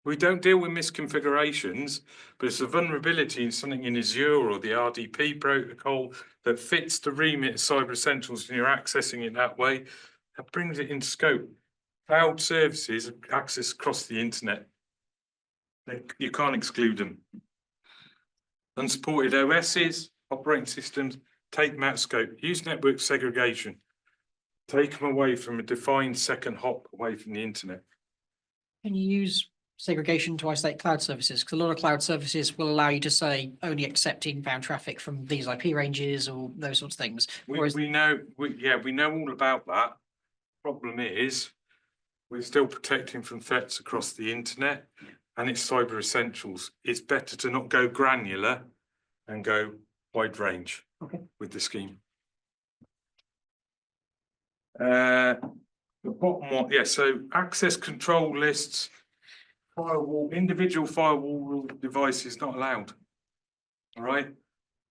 we don't deal with misconfigurations, but it's a vulnerability in something in Azure or the RDP protocol that fits the remit of Cyber Essentials and you're accessing it that way. That brings it into scope. Cloud services access across the internet. You can't exclude them. Unsupported OSs, operating systems, take them out of scope. Use network segregation. Take them away from a defined second hop away from the internet. Can you use segregation to isolate cloud services? Because a lot of cloud services will allow you to say only accept inbound traffic from these IP ranges or those sorts of things. We know all about that. Problem is, we're still protecting from threats across the internet and it's Cyber Essentials. It's better to not go granular and go wide range with the scheme. The bottom one, yeah, so access control lists, firewall, individual firewall devices not allowed. All right.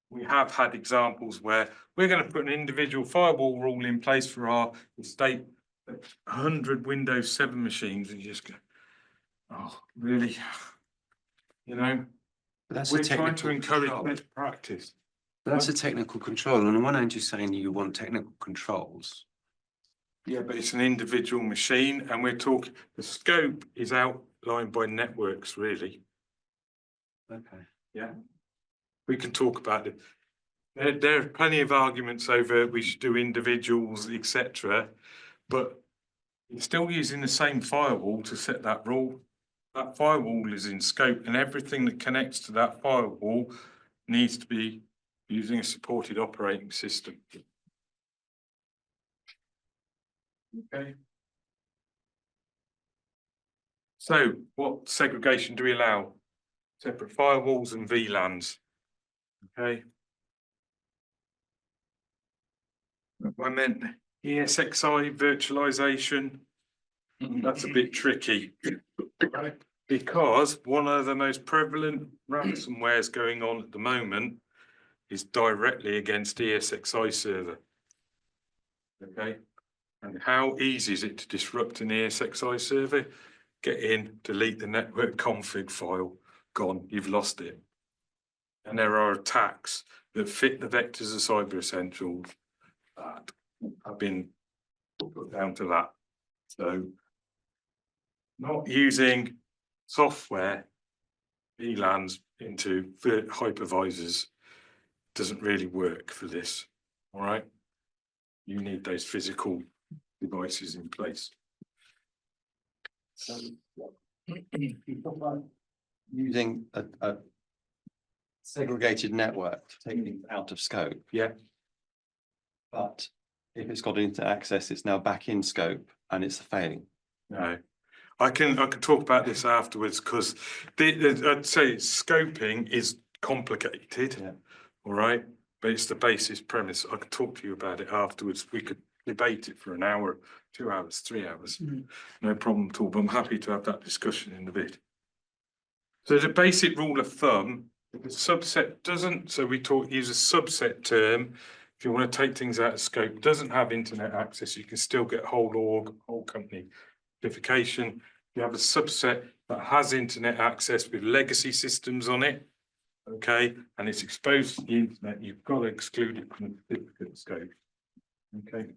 We have had examples where we're going to put an individual firewall rule in place for our estate, 100 Windows 7 machines, and you just go, oh, really? You know, But that's we're a trying technical to encourage control. best practice. But that's a technical control. On the one hand, you're saying you want technical controls. Yeah, but it's an individual machine, and we're talking, the scope is outlined by networks, really. Okay. Yeah. We can talk about it. There are plenty of arguments over we should do individuals, etc. But you're still using the same firewall to set that rule. That firewall is in scope, and everything that connects to that firewall needs to be using a supported operating system. Okay. So what segregation do we allow? Separate firewalls and VLANs. Okay. I meant ESXi virtualization. That's a bit tricky. Because one of the most prevalent ransomwares going on at the moment is directly against ESXi server. Okay. And how easy is it to disrupt an ESXi server? Get in, delete the network config file, gone, you've lost it. And there are attacks that fit the vectors of Cyber Essentials that have been put down to that. So not using software, VLANs into hypervisors doesn't really work for this, all right? You need those physical devices in place. So, using a segregated network to take things out of scope. Yeah. But if it's got internet access, it's now back in scope and it's failing. No, I can talk about this afterwards because I'd say scoping is complicated, Yeah. all right, but it's the basis premise. I could talk to you about it afterwards. We could debate it for an hour, 2 hours, 3 hours, no problem at all. But I'm happy to have that discussion in a bit. So the basic rule of thumb, if a subset doesn't, so we use a subset term. If you want to take things out of scope, doesn't have internet access, you can still get whole org, whole company certification. You have a subset that has internet access with legacy systems on it, okay, and it's exposed to the internet, you've got to exclude it from the certificate scope. Okay.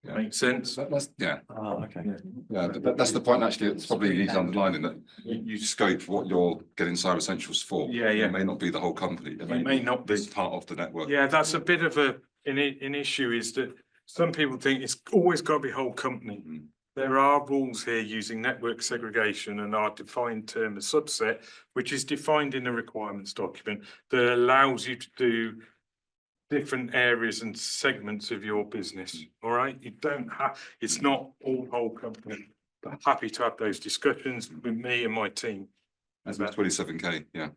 Yeah. Makes sense? That's yeah. Oh, okay. Yeah, that's the point. Actually, it's probably needs underlining that you scope what you're getting Cyber Essentials for. Yeah, yeah. It may not be the whole company. It may not be part of the network. Yeah, that's a bit of an issue is that some people think it's always got to be whole company. Mm. There are rules here using network segregation and our defined term as subset, which is defined in the requirements document that allows you to do different areas and segments of your business. All right, you don't have, it's not all whole company. But happy to have those discussions with me and my team. That's 27K, yeah.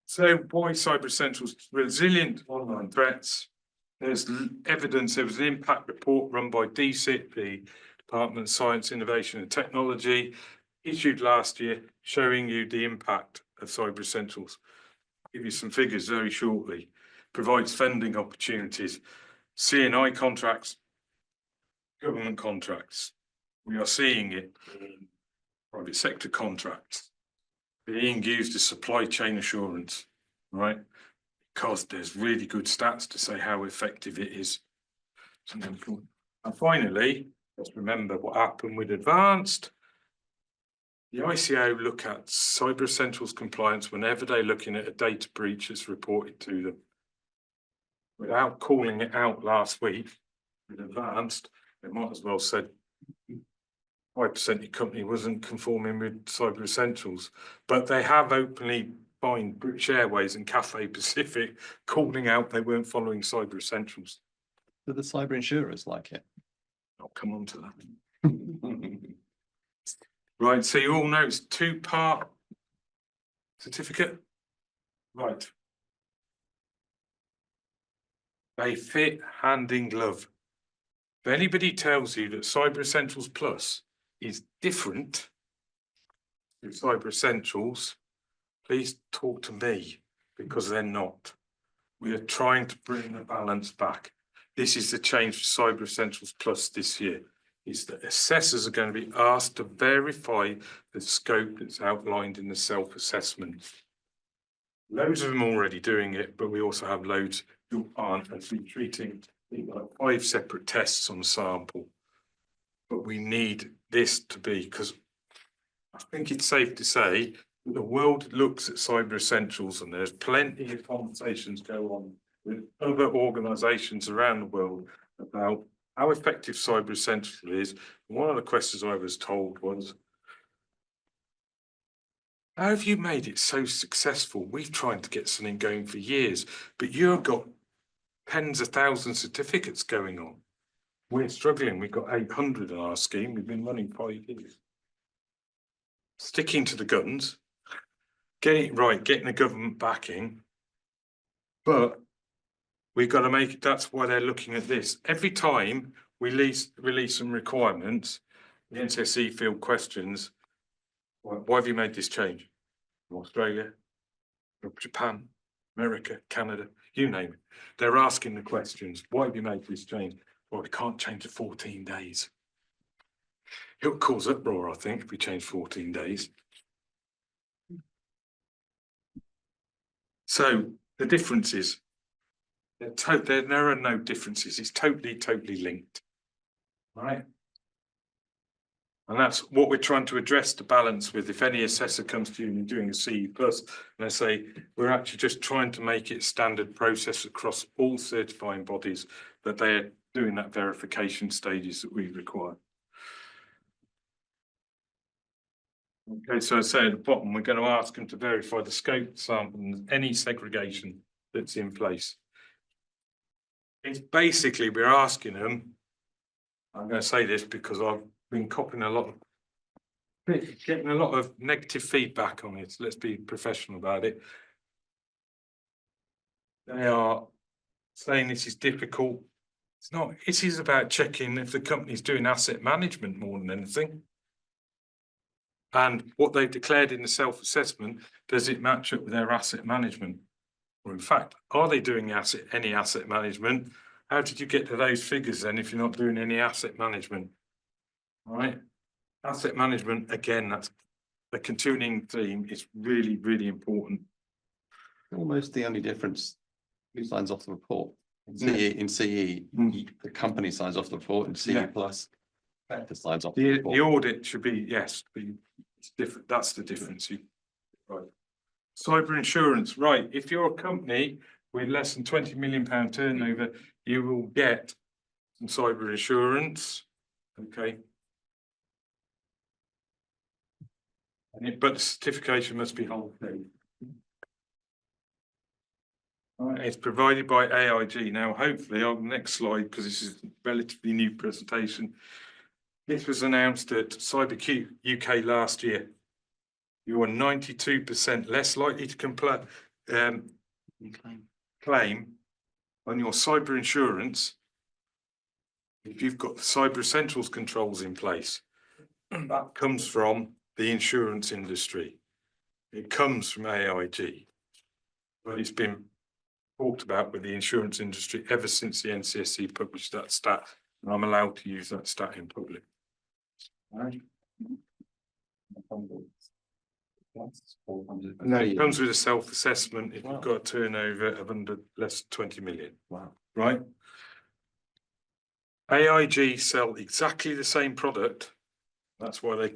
So why Cyber Essentials resilient to online threats? There's evidence, there was an impact report run by DCIT, the Department of Science, Innovation and Technology, issued last year, showing you the impact of Cyber Essentials. Give you some figures very shortly. Provides funding opportunities, C&I contracts, government contracts. We are seeing it in private sector contracts being used as supply chain assurance, right? Because there's really good stats to say how effective it is. And finally, let's remember what happened with Advanced. The ICO look at Cyber Essentials compliance whenever they're looking at a data breach that's reported to them. Without calling it out last week, with Advanced, they might as well said 5% of your company wasn't conforming with Cyber Essentials, but they have openly fined British Airways and Cathay Pacific, calling out they weren't following Cyber Essentials. Do the cyber insurers like it? I'll come on to that. Right, so you all know it's 2-part certificate. Right. They fit hand in glove. If anybody tells you that Cyber Essentials Plus is different to Cyber Essentials, please talk to me, because they're not. We are trying to bring the balance back. This is the change for Cyber Essentials Plus this year, is that assessors are going to be asked to verify the scope that's outlined in the self-assessment. Loads of them already doing it, but we also have loads who aren't actually treating like 5 separate tests on a sample. But we need this to be, because I think it's safe to say that the world looks at Cyber Essentials, and there's plenty of conversations go on with other organisations around the world about how effective Cyber Essentials is. And one of the questions I was told was, how have you made it so successful? We've tried to get something going for years, but you've got tens of thousands of certificates going on. We're struggling. We've got 800 in our scheme. We've been running 5 years. Sticking to the guns, getting it right, getting the government backing. But we've got to make it, that's why they're looking at this. Every time we release some requirements, the NCSE field questions, why have you made this change? From Australia, from Japan, America, Canada, you name it. They're asking the questions. Why have you made this change? Well, we can't change it 14 days. It'll cause uproar, I think, if we change 14 days. So the differences, there are no differences. It's totally linked. All right. And that's what we're trying to address the balance with. If any assessor comes to you and you're doing a CE plus, and they say, we're actually just trying to make it standard process across all certifying bodies that they're doing that verification stages that we require. Okay, so I say at the bottom, we're going to ask them to verify the scope, sample, and any segregation that's in place. It's basically, we're asking them, I'm going to say this because I've been getting a lot of negative feedback on it. Let's be professional about it. They are saying this is difficult. It's not. It is about checking if the company's doing asset management more than anything. And what they've declared in the self-assessment, does it match up with their asset management? Or in fact, are they doing any asset management? How did you get to those figures then if you're not doing any asset management? All right. Asset management, again, that's the continuing theme, is really important. Almost the only difference, who signs off the report? In CE, the company signs off the report, and CE plus, the signs off the report. The audit should be, yes, it's different. That's the difference. Right. Cyber insurance, right. If you're a company with less than £20 million turnover, you will get some cyber insurance. Okay. But the certification must be whole thing. Right, it's provided by AIG. Now, hopefully, on the next slide, because this is a relatively new presentation, this was announced at CyberQ UK last year. You are 92% less likely to claim on your cyber insurance if you've got the Cyber Essentials controls in place. That comes from the insurance industry. It comes from AIG, but it's been talked about with the insurance industry ever since the NCSC published that stat, and I'm allowed to use that stat in public. Right. No, it comes with a self-assessment if you've got a turnover of under less than 20 million. Wow. Right? AIG sell exactly the same product. That's why they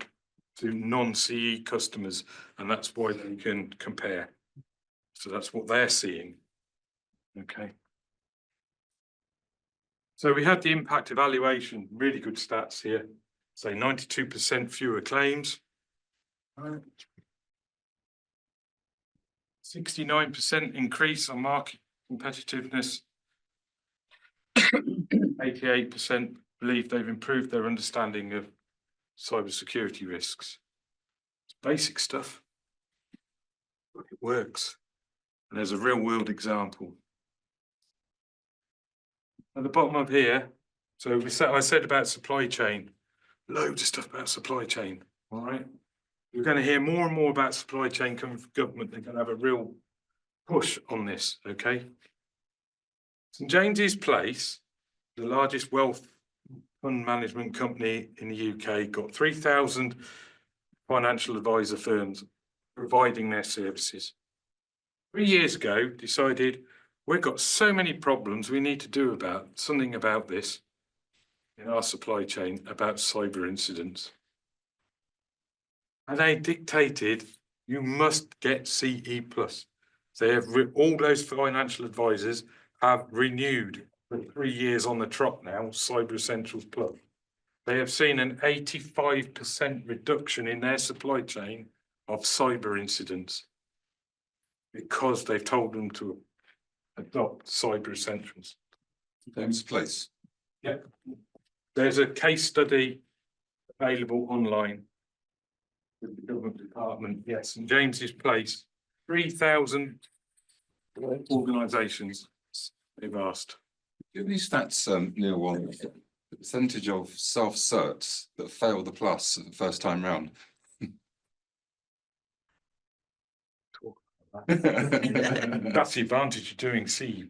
do non-CE customers, and that's why they can compare. So that's what they're seeing. Okay. So we had the impact evaluation, really good stats here. Say 92% fewer claims. 69% increase on market competitiveness. 88% believe they've improved their understanding of cybersecurity risks. It's basic stuff, but it works. And there's a real world example. At the bottom of here, so I said about supply chain, loads of stuff about supply chain. All right. We're going to hear more and more about supply chain coming from government. They're going to have a real push on this. Okay. St James's Place, the largest wealth fund management company in the UK, got 3,000 financial advisor firms providing their services. 3 years ago, decided we've got so many problems we need to do something about this in our supply chain about cyber incidents. And they dictated you must get CE+. They have all those financial advisors have renewed for 3 years on the trot now, Cyber Essentials Plus. They have seen an 85% reduction in their supply chain of cyber incidents because they've told them to adopt Cyber Essentials. James Place. Yeah. There's a case study available online with the government department. Yes, St James's Place, 3,000 organisations they've asked. Do you have any stats, Neil, on the percentage of self-certs that fail the plus the first time round? That's the advantage of doing CE+.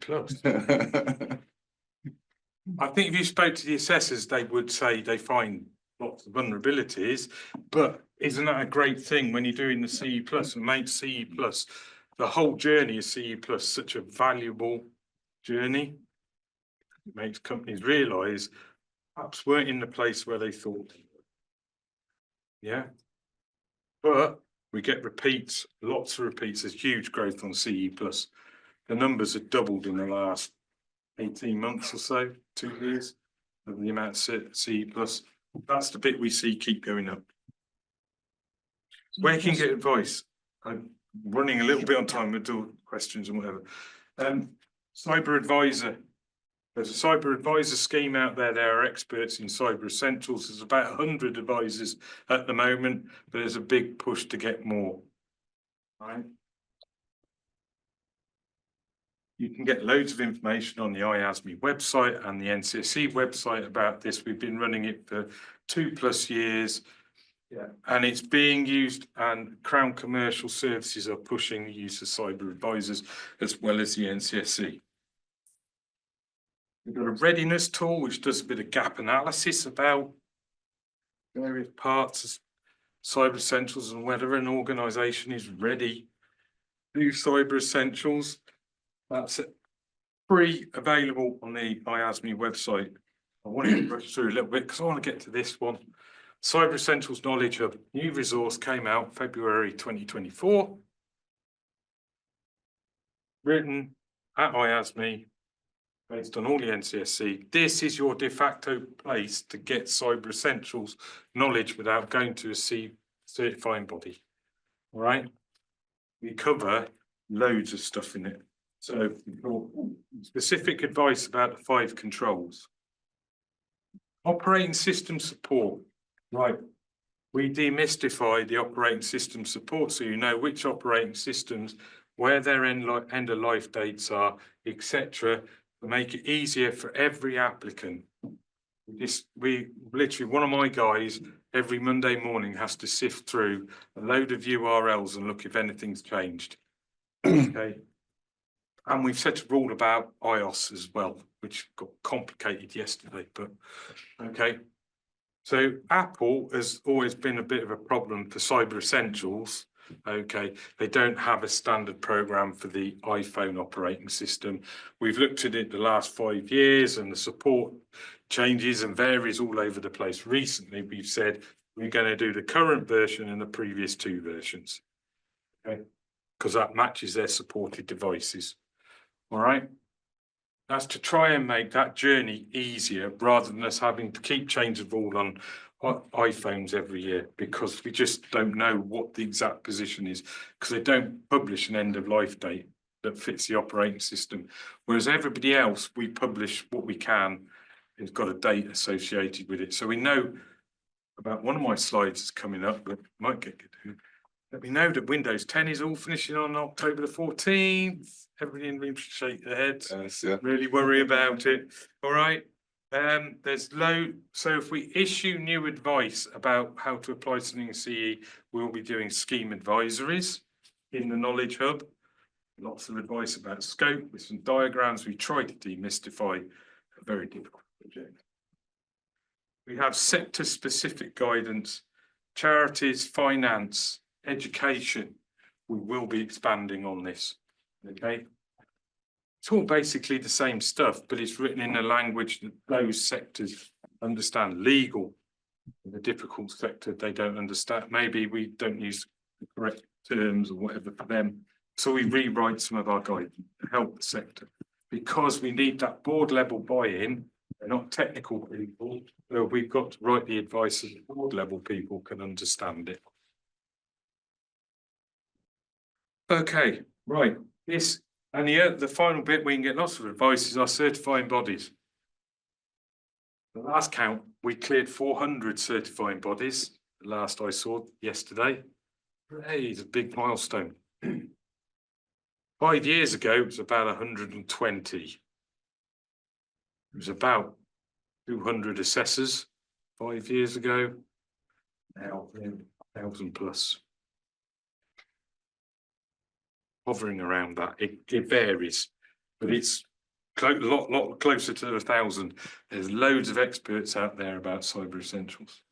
I think if you spoke to the assessors, they would say they find lots of vulnerabilities, but isn't that a great thing when you're doing the CE+ and make CE+, the whole journey of CE+ such a valuable journey? It makes companies realise perhaps weren't in the place where they thought. Yeah. But we get repeats, lots of repeats. There's huge growth on CE+. The numbers have doubled in the last 18 months or so, 2 years, of the amount of CE+. That's the bit we see keep going up. Where can you get advice? I'm running a little bit on time with all questions and whatever. Cyber Advisor. There's a Cyber Advisor scheme out there. There are experts in Cyber Essentials. There's about 100 advisors at the moment, but there's a big push to get more. Right? You can get loads of information on the IASME website and the NCSC website about this. We've been running it for 2+ years. Yeah, and it's being used, and Crown Commercial Services are pushing the use of cyber advisors as well as the NCSC. We've got a readiness tool which does a bit of gap analysis about various parts of Cyber Essentials and whether an organisation is ready to do Cyber Essentials. That's free, available on the IASME website. I want to rush through a little bit because I want to get to this one. Cyber Essentials Knowledge Hub, new resource, came out February 2024. Written at IASME, based on all the NCSC, this is your de facto place to get Cyber Essentials knowledge without going to a certifying body. All right, we cover loads of stuff in it. So specific advice about the 5 controls. Operating system support, right? We demystify the operating system support so you know which operating systems, where their end of life dates are, etc. To make it easier for every applicant. We literally, one of my guys every Monday morning has to sift through a load of URLs and look if anything's changed. Okay. And we've set a rule about iOS as well, which got complicated yesterday, but okay. So Apple has always been a bit of a problem for Cyber Essentials. Okay, they don't have a standard program for the iPhone operating system. We've looked at it the last 5 years and the support changes and varies all over the place. Recently, we've said we're going to do the current version and the previous 2 versions. Okay, because that matches their supported devices. All right. That's to try and make that journey easier rather than us having to keep changing the rule on iPhones every year, because we just don't know what the exact position is, because they don't publish an end of life date that fits the operating system. Whereas everybody else, we publish what we can, it's got a date associated with it. So we know about, one of my slides is coming up, but might get to. Let me know that Windows 10 is all finishing on October the 14th. Everybody in the room should shake their heads. Yeah. Really worry about it. All right. There's so if we issue new advice about how to apply something in CE, we'll be doing scheme advisories in the Knowledge Hub. Lots of advice about scope with some diagrams. We try to demystify a very difficult project. We have sector-specific guidance, charities, finance, education. We will be expanding on this. Okay. It's all basically the same stuff, but it's written in a language that those sectors understand. Legal, the difficult sector, they don't understand. Maybe we don't use the correct terms or whatever for them. So we rewrite some of our guidance to help the sector, because we need that board level buy-in. They're not technical people. So we've got to write the advice so that board level people can understand it. Okay, right. This and the final bit we can get lots of advice is our certifying bodies. The last count, we cleared 400 certifying bodies. The last I saw yesterday. Hey, it's a big milestone. 5 years ago, it was about 120. It was about 200 assessors 5 years ago. Now, 1,000 plus. Hovering around that, it varies, but it's a lot closer to 1,000. There's loads of experts out there about Cyber Essentials.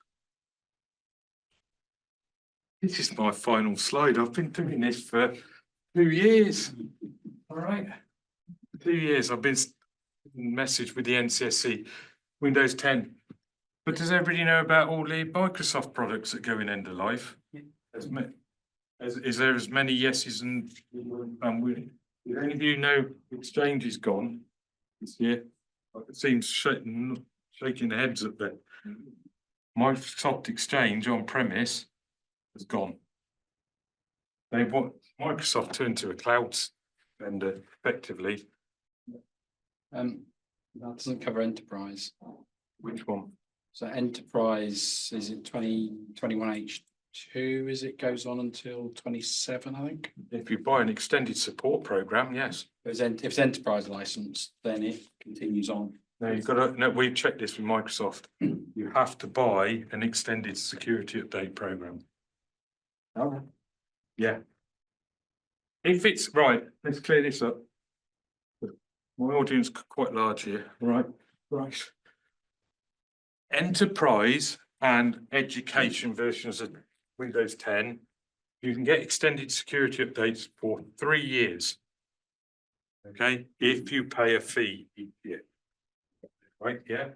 This is my final slide. I've been doing this for 2 years. All right, 2 years. I've been messaged with the NCSC, Windows 10. But does everybody know about all the Microsoft products that go in end of life? Is there as many yeses and willing? Did any of you know Exchange is gone this year? It seems shaking the heads up there. Microsoft Exchange on premise has gone. They want Microsoft turned to a cloud vendor effectively. That doesn't cover enterprise. Which one? So enterprise, is it 2021 H2, is it goes on until 27, I think? If you buy an extended support program, yes. If it's enterprise license, then it continues on. No, you've got to, no, we checked this with Microsoft. You have to buy an extended security update program. Okay. Yeah. If it's right, let's clear this up. My audience is quite large here, right? Right. Enterprise and education versions of Windows 10, you can get extended security updates for 3 years. Okay, if you pay a fee each year. Right, yeah.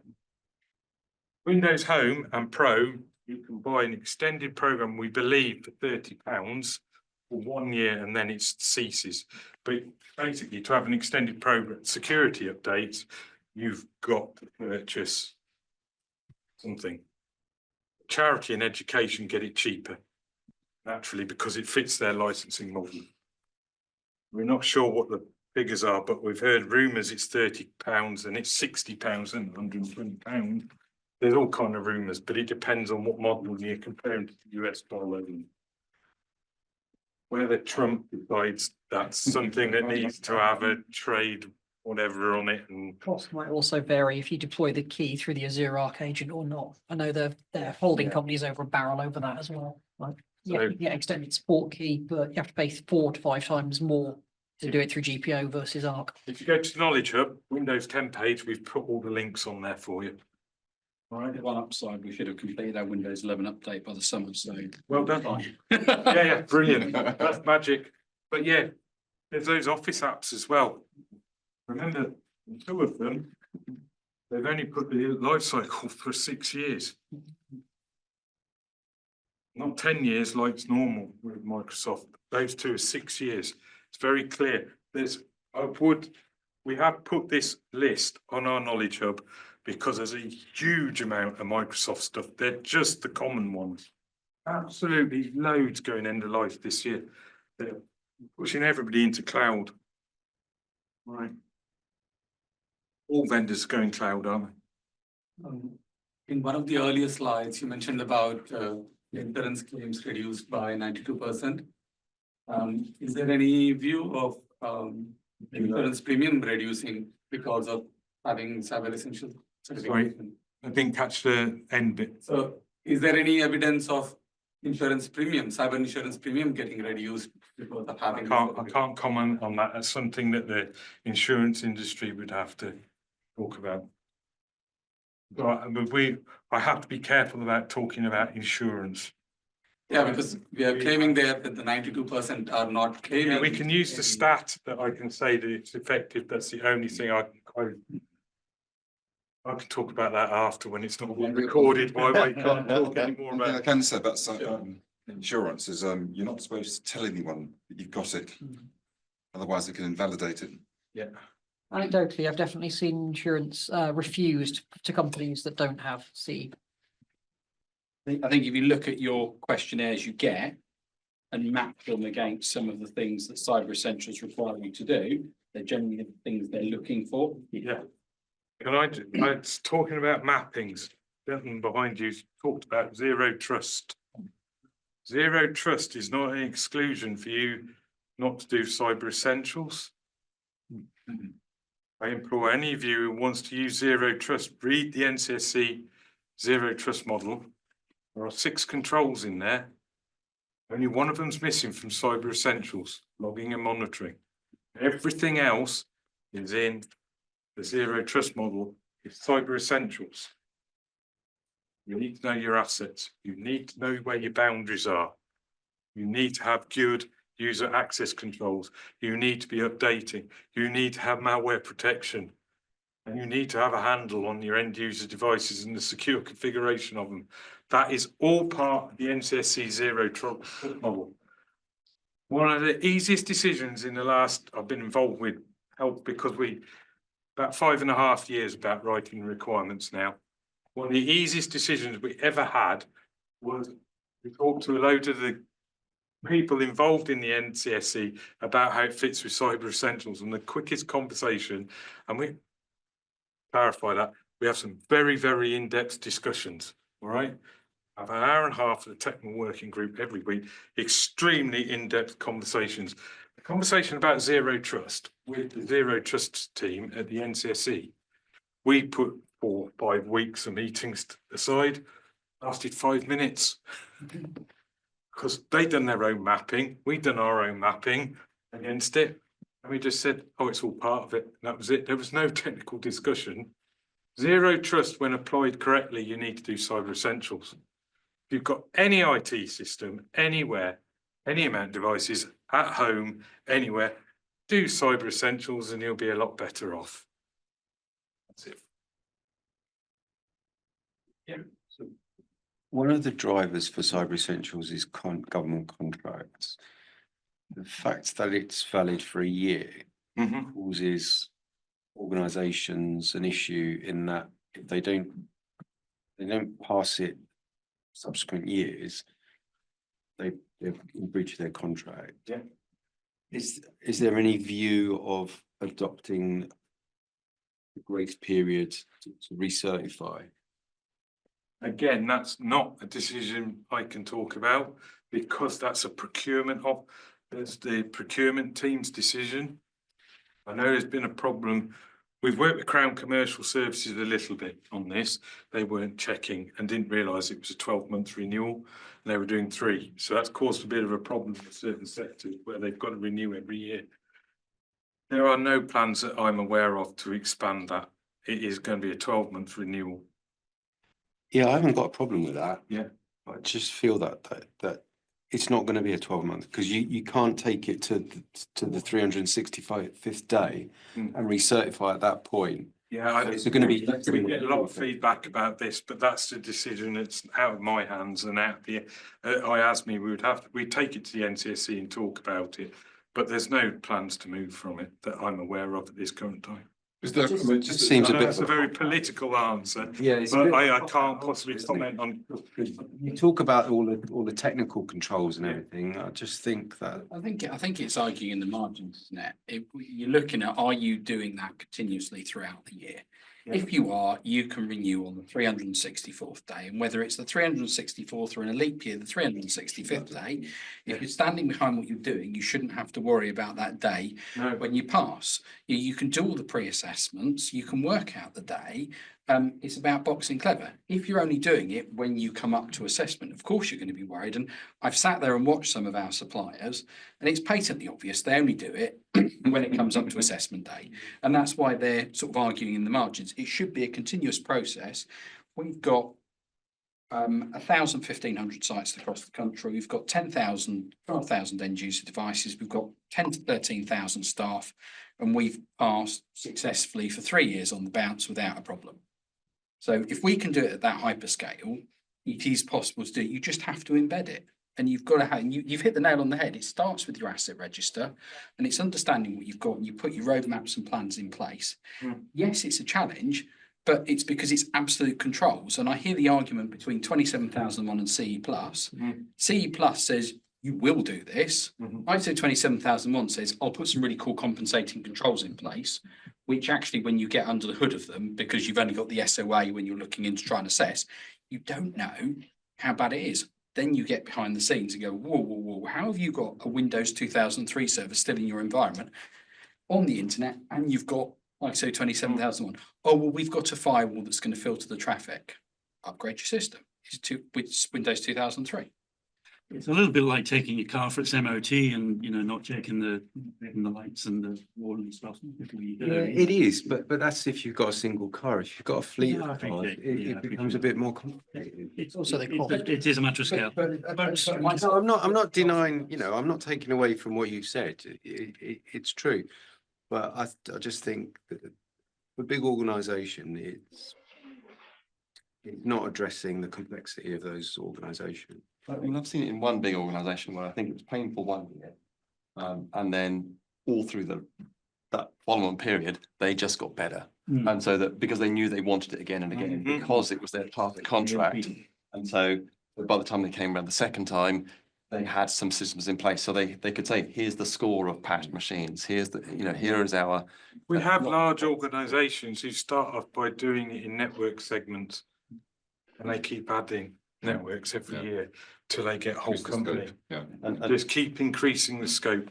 Windows Home and Pro, you can buy an extended program, we believe, for £30. for 1 year and then it ceases. But basically, to have an extended program, security updates, you've got to purchase something. Charity and education get it cheaper, naturally, because it fits their licensing model. We're not sure what the figures are, but we've heard rumours it's £30 and it's £60 and £120. There's all kind of rumours, but it depends on what model you're comparing to the US dollar. Whether Trump decides that's something that needs to have a trade, whatever on it, and Cost might also vary if you deploy the key through the Azure Arc agent or not. I know they're holding companies over a barrel over that as well. Like, yeah, So- you get extended support key, but you have to pay 4 to 5 times more to do it through GPO versus Arc. if you go to Knowledge Hub, Windows 10 page, we've put all the links on there for you. All right, One upside, we should have completed our Windows 11 update by the summer, so. well done. Yeah, brilliant. That's magic. But yeah, there's those Office apps as well. Remember, 2 of them, they've only put the life cycle for 6 years. Not 10 years like it's normal with Microsoft. Those 2 are 6 years. It's very clear. We have put this list on our Knowledge Hub because there's a huge amount of Microsoft stuff. They're just the common ones. Absolutely loads going end of life this year. They're pushing everybody into cloud. Right. All vendors are going cloud, aren't they? In one of the earlier slides, you mentioned about insurance claims reduced by 92%. Is there any view of insurance premium reducing because of having cyber essential certification? I didn't catch the end bit. So is there any evidence of insurance premium, cyber insurance premium getting reduced because of having? I can't comment on that. That's something that the insurance industry would have to talk about. But I have to be careful about talking about insurance. Yeah, because we are claiming there that the 92% are not claiming. Yeah, we can use the stat that I can say that it's effective. That's the only thing I can talk about that after when it's not being recorded. Why I can't talk anymore One thing I about. can say about insurance is you're not supposed to tell anyone that you've got it. Otherwise, it can invalidate it. Yeah. Anecdotally, I've definitely seen insurance refused to companies that don't have C. I think if you look at your questionnaires you get and map them against some of the things that Cyber Essentials require you to do, they're generally the things they're looking for. Yeah. I was talking about mappings. Gentleman behind you talked about zero trust. Zero trust is not an exclusion for you not to do Cyber Essentials. I implore any of you who wants to use zero trust, read the NCSC zero trust model. There are 6 controls in there. Only one of them's missing from Cyber Essentials, logging and monitoring. Everything else is in the zero trust model. It's Cyber Essentials. You need to know your assets. You need to know where your boundaries are. You need to have good user access controls. You need to be updating. You need to have malware protection. And you need to have a handle on your end user devices and the secure configuration of them. That is all part of the NCSC zero trust model. One of the easiest decisions in the last I've been involved with help because about 5.5 years about writing requirements now. One of the easiest decisions we ever had was we talked to a load of the people involved in the NCSC about how it fits with Cyber Essentials, and the quickest conversation, and we clarify that, we have some very, very in-depth discussions, all right? I have an hour and a half of the technical working group every week, extremely in-depth conversations. The conversation about zero trust with the zero trust team at the NCSC, we put 4 or 5 weeks of meetings aside, lasted 5 minutes. Because they'd done their own mapping, we'd done our own mapping against it. And we just said, oh, it's all part of it. And that was it. There was no technical discussion. Zero trust, when applied correctly, you need to do Cyber Essentials. If you've got any IT system, anywhere, any amount of devices, at home, anywhere, do Cyber Essentials and you'll be a lot better off. That's it. Yeah. So one of the drivers for Cyber Essentials is government contracts. the fact that it's valid for a year Mhm. causes organisations an issue in that if they don't pass it subsequent years, they're in breach of their contract. Yeah. Is there any view of adopting a grace period to recertify? Again, that's not a decision I can talk about because that's a it's the procurement team's decision. I know there's been a problem. We've worked with Crown Commercial Services a little bit on this. They weren't checking and didn't realise it was a 12-month renewal and they were doing 3. So that's caused a bit of a problem for certain sectors where they've got to renew every year. There are no plans that I'm aware of to expand that. It is going to be a 12-month renewal. Yeah, I haven't got a problem with that. Yeah. I just feel that it's not going to be a 12-month because you can't take it to the 365th day and recertify at that point. Yeah, So it's going to be. We get a lot of feedback about this, but that's the decision that's out of my hands and out of the IASME. We'd take it to the NCSC and talk about it, but there's no plans to move from it that I'm aware of at this current time. It just seems a bit. That's a very political answer. Yeah, but I can't possibly comment on. You talk about all the technical controls and everything. I just think that. I think it's arguing in the margins, isn't it? You're looking at, are you doing that continuously throughout the year? If you are, you can renew on the 364th day, and whether it's the 364th or in a leap year, the 365th day, if you're standing behind what you're doing, you shouldn't have to worry about that day when you pass. You can do all the pre-assessments, you can work out the day. It's about boxing clever. If you're only doing it when you come up to assessment, of course you're going to be worried. And I've sat there and watched some of our suppliers, and it's patently obvious they only do it when it comes up to assessment day. And that's why they're sort of arguing in the margins. It should be a continuous process. We've got 1,000, 1,500 sites across the country. We've got 10,000, 12,000 end user devices. We've got 10 to 13,000 staff, and we've passed successfully for 3 years on the bounce without a problem. So if we can do it at that hyperscale, it is possible to do it. You just have to embed it. And you've got to have, you've hit the nail on the head. It starts with your asset register and it's understanding what you've got and you put your roadmaps and plans in place. Yes, it's a challenge, but it's because it's absolute controls. And I hear the argument between 27001 and CE Plus. CE Plus says you will do this. ISO 27001 says I'll put some really cool compensating controls in place, which actually when you get under the hood of them, because you've only got the SOA when you're looking into trying to assess, you don't know how bad it is. Then you get behind the scenes and go, whoa, whoa, whoa, how have you got a Windows 2003 server still in your environment on the internet and you've got ISO 27001? Oh, well, we've got a firewall that's going to filter the traffic. Upgrade your system. It's Windows 2003. It's a little bit like taking your car for its MOT and, you know, not checking the lights and the wall and stuff before you go. Yeah, it is, but that's if you've got a single car. If you've got a fleet Yeah, I of cars, appreciate- it becomes a bit more complicated. It's also the cost. It is a matter of scale. No, I'm not denying, you know, I'm not taking away from what you said. It's true. But I just think that the big organisation, it's not addressing the complexity of those organisations. I mean, I've seen it in one big organisation where I think it was painful 1 year. And then all through that following period, they just got better. And so that because they knew they wanted it again and again, because it was their part of the contract. And so by the time they came around the second time, they had some systems in place. So they could say, here's the score of patched machines. Here's the, you know, here is our. We have large organisations who start off by doing it in network segments. And they keep adding networks every year till they get whole company. And just keep increasing the scope.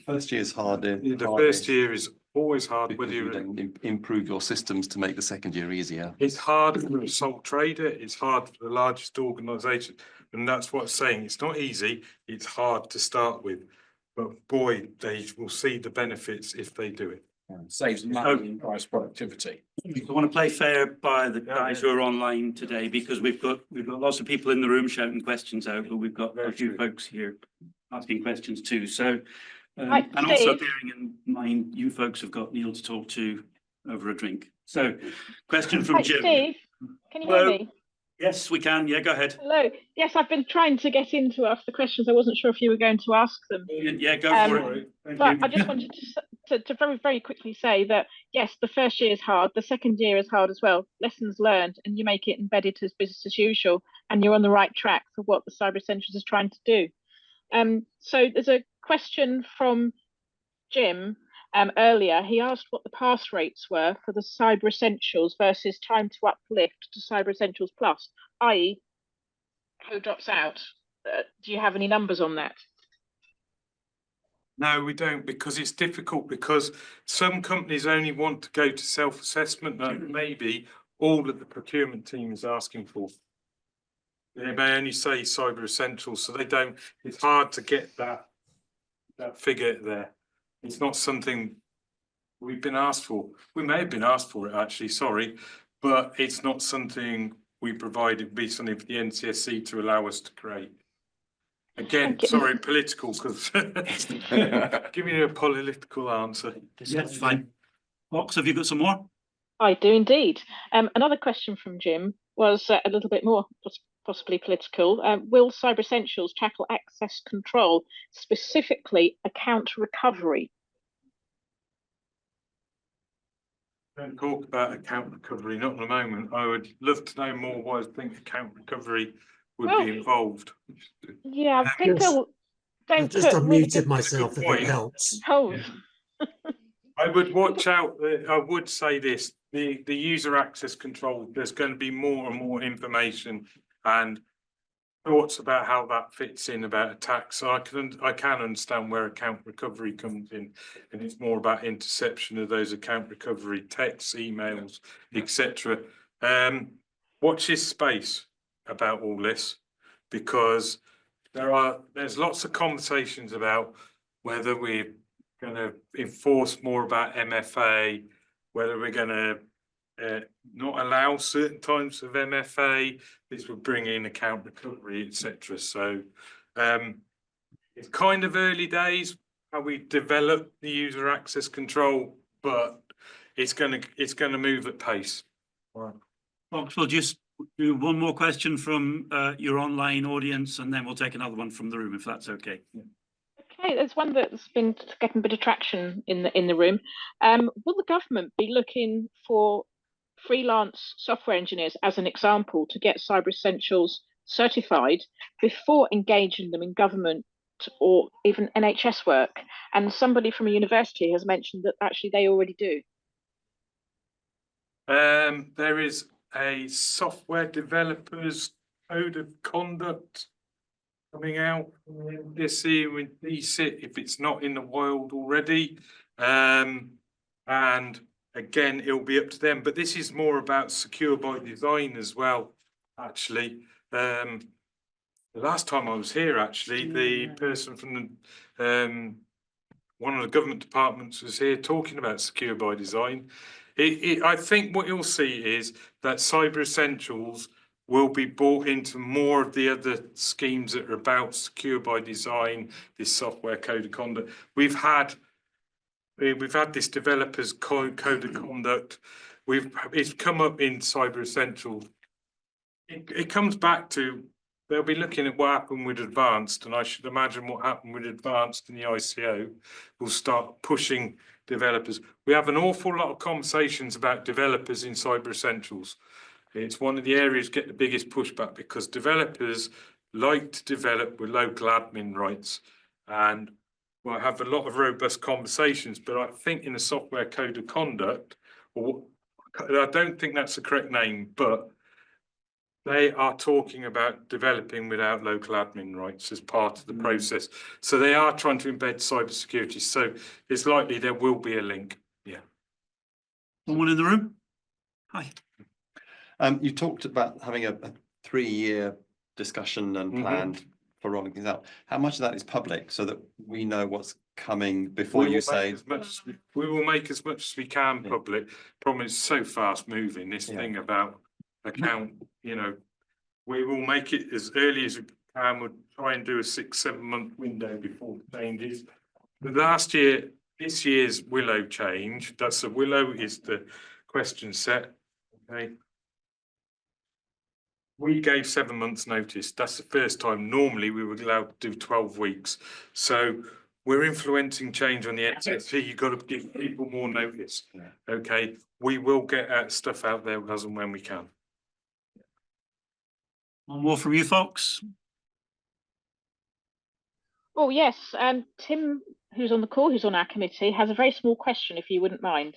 First year is harder. The first year is always hard, whether you you don't improve your systems to make the second year easier. it's hard for a sole trader, it's hard for the largest organisation. And that's what I'm saying. It's not easy, it's hard to start with. But boy, they will see the benefits if they do it. Saves money and drives productivity. I want to play fair by the guys who are online today because we've got lots of people in the room shouting questions out, but we've got a few folks here asking questions too. So, and also bearing in mind, you folks have got Neil to talk to over a drink. So, question from Jim. Steve, can you hear me? Yes, we can. Yeah, go ahead. Hello. Yes, I've been trying to get in to ask the questions. I wasn't sure if you were going to ask them. Yeah, go for it. Thank But you. I just wanted to very, very quickly say that, yes, the first year is hard. The second year is hard as well. Lessons learned, and you make it embedded as business as usual, and you're on the right track for what the Cyber Essentials is trying to do. So there's a question from Jim earlier. He asked what the pass rates were for the Cyber Essentials versus time to uplift to Cyber Essentials Plus, i.e., who drops out? Do you have any numbers on that? No, we don't, because it's difficult, because some companies only want to go to self-assessment that maybe all of the procurement team is asking for. They may only say Cyber Essentials, so they don't, it's hard to get that figure there. It's not something we've been asked for. We may have been asked for it, actually, sorry, but it's not something we provide. It'd be something for the NCSC to allow us to create. Again, sorry, political, because give me a political answer. Yes, fine. Fox, have you got some more? I do indeed. Another question from Jim was a little bit more possibly political. Will Cyber Essentials tackle access control, specifically account recovery? Don't talk about account recovery, not at the moment. I would love to know more why I think account recovery would be involved. Yeah, people don't. I've just unmuted myself if it helps. Oh. I would watch out. I would say this: the user access control. There's going to be more and more information and thoughts about how that fits in about attacks. So I can understand where account recovery comes in, and it's more about interception of those account recovery texts, emails, etc. Watch this space about all this, because there's lots of conversations about whether we're going to enforce more about MFA, whether we're going to not allow certain types of MFA. This would bring in account recovery, etc. So it's kind of early days how we develop the user access control, but it's going to move at pace. Right. Fox, we'll just do one more question from your online audience, and then we'll take another one from the room, if that's okay. Yeah. Okay, there's one that's been getting a bit of traction in the room. Will the government be looking for freelance software engineers, as an example, to get Cyber Essentials certified before engaging them in government or even NHS work? And somebody from a university has mentioned that actually they already do. There is a software developers code of conduct coming out this year with DCIT, if it's not in the wild already. And again, it'll be up to them, but this is more about secure by design as well, actually. The last time I was here, actually, the person from the one of the government departments was here talking about secure by design. I think what you'll see is that Cyber Essentials will be brought into more of the other schemes that are about secure by design, this software code of conduct. We've had this developers code of conduct. It's come up in Cyber Essentials. It comes back to, they'll be looking at what happened with Advanced, and I should imagine what happened with Advanced in the ICO will start pushing developers. We have an awful lot of conversations about developers in Cyber Essentials. It's one of the areas get the biggest pushback, because developers like to develop with local admin rights, and we'll have a lot of robust conversations. But I think in the software code of conduct, or I don't think that's the correct name, but they are talking about developing without local admin rights as part of the process. So they are trying to embed cybersecurity. So it's likely there will be a link. Yeah. Someone in the room? Hi. You talked about having a 3-year discussion and plan for rolling things out. How much of that is public, so that we know what's coming before you say? We will make as much as we can public. Problem is so fast moving, this thing about account, you know, we will make it as early as we can. We'll try and do a 6-7 month window before the changes. But this year's Willow change, that's the Willow is the question set. Okay. We gave 7 months' notice. That's the first time. Normally, we were allowed to do 12 weeks. So we're influencing change on the NTSC. You've got to give people more notice. Okay, we will get stuff out there as and when we can. One more from you, folks. Oh, yes. Tim, who's on the call, who's on our committee, has a very small question, if you wouldn't mind.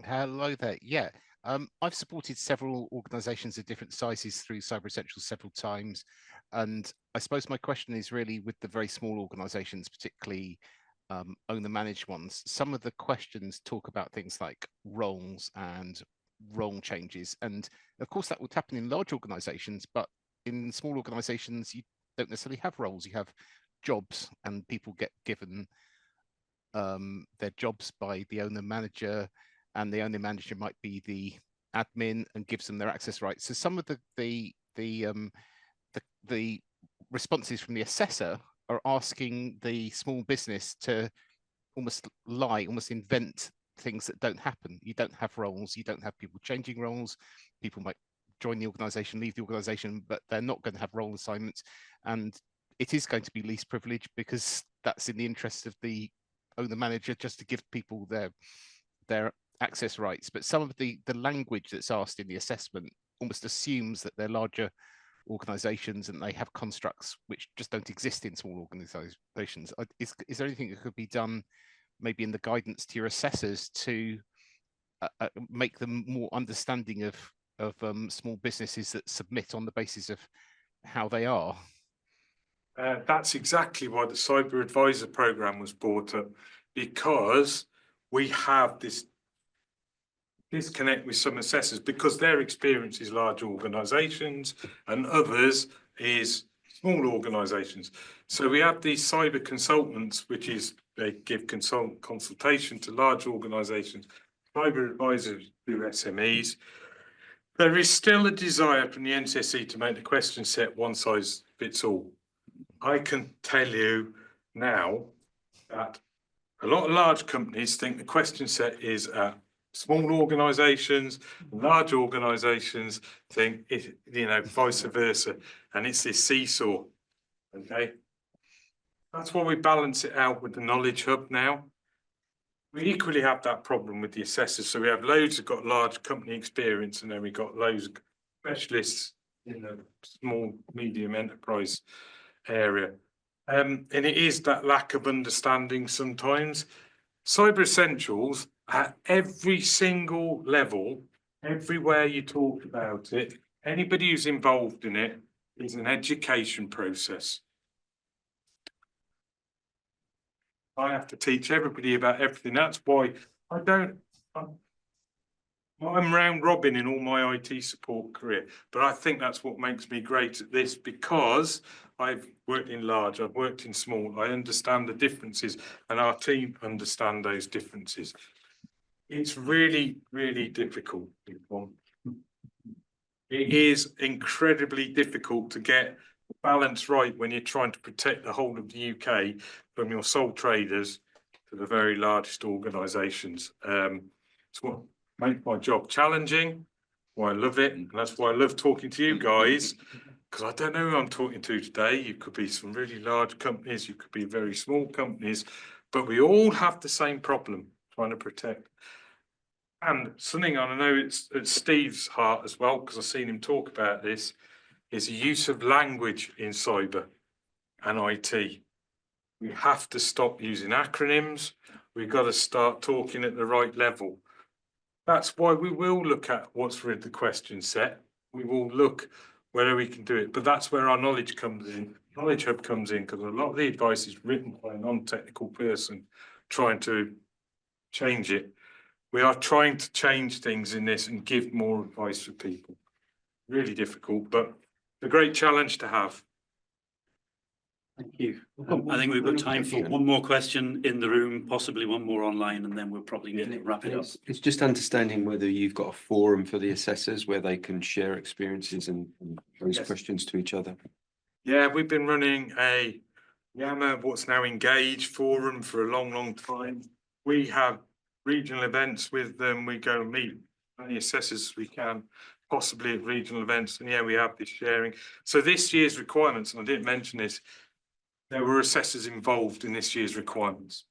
Hello there. Yeah, I've supported several organisations of different sizes through Cyber Essentials several times, and I suppose my question is really with the very small organisations, particularly owner-managed ones. Some of the questions talk about things like roles and role changes, and of course that would happen in large organisations, but in small organisations you don't necessarily have roles. You have jobs, and people get given their jobs by the owner-manager, and the owner manager might be the admin and gives them their access rights. So some of the responses from the assessor are asking the small business to almost invent things that don't happen. You don't have roles, you don't have people changing roles. People might join the organisation, leave the organisation, but they're not going to have role assignments. And it is going to be least privilege because that's in the interest of the owner manager, just to give people their access rights. But some of the language that's asked in the assessment almost assumes that they're larger organisations and they have constructs which just don't exist in small organisations. Is there anything that could be done maybe in the guidance to your assessors to make them more understanding of small businesses that submit on the basis of how they are? That's exactly why the Cyber Advisor Programme was brought up, because we have this disconnect with some assessors because their experience is large organisations and others is small organisations. So we have these cyber consultants, which is they give consultation to large organisations. Cyber advisors do SMEs. There is still a desire from the NCSC to make the question set one size fits all. I can tell you now that a lot of large companies think the question set is small organisations, large organisations think it, vice versa, and it's this seesaw. Okay, that's why we balance it out with the Knowledge Hub now. We equally have that problem with the assessors. So we have loads that got large company experience, and then we got loads of specialists in the small, medium enterprise area. And it is that lack of understanding sometimes. Cyber Essentials at every single level, everywhere you talk about it, anybody who's involved in it is an education process. I have to teach everybody about everything. That's why I'm round robin in all my IT support career, but I think that's what makes me great at this, because I've worked in large, I've worked in small, I understand the differences, and our team understand those differences. It's really, really difficult. It is incredibly difficult to get the balance right when you're trying to protect the whole of the UK from your sole traders to the very largest organisations. It's what makes my job challenging, why I love it, and that's why I love talking to you guys, because I don't know who I'm talking to today. You could be some really large companies, you could be very small companies, but we all have the same problem trying to protect. And something I know it's at Steve's heart as well, because I've seen him talk about this, is the use of language in cyber and IT. We have to stop using acronyms. We've got to start talking at the right level. That's why we will look at what's with the question set. We will look whether we can do it, but that's where our knowledge comes in. Knowledge Hub comes in, because a lot of the advice is written by a non-technical person trying to change it. We are trying to change things in this and give more advice for people. Really difficult, but a great challenge to have. Thank you. I think we've got time for one more question in the room, possibly one more online, and then we'll probably need to wrap it up. It's just understanding whether you've got a forum for the assessors where they can share experiences and pose questions to each other. Yeah, we've been running a IASME, what's now Engage forum for a long, long time. We have regional events with them. We go and meet as many assessors as we can. possibly at regional events, and yeah, we have this sharing. So this year's requirements, and I didn't mention this, there were assessors involved in this year's requirements.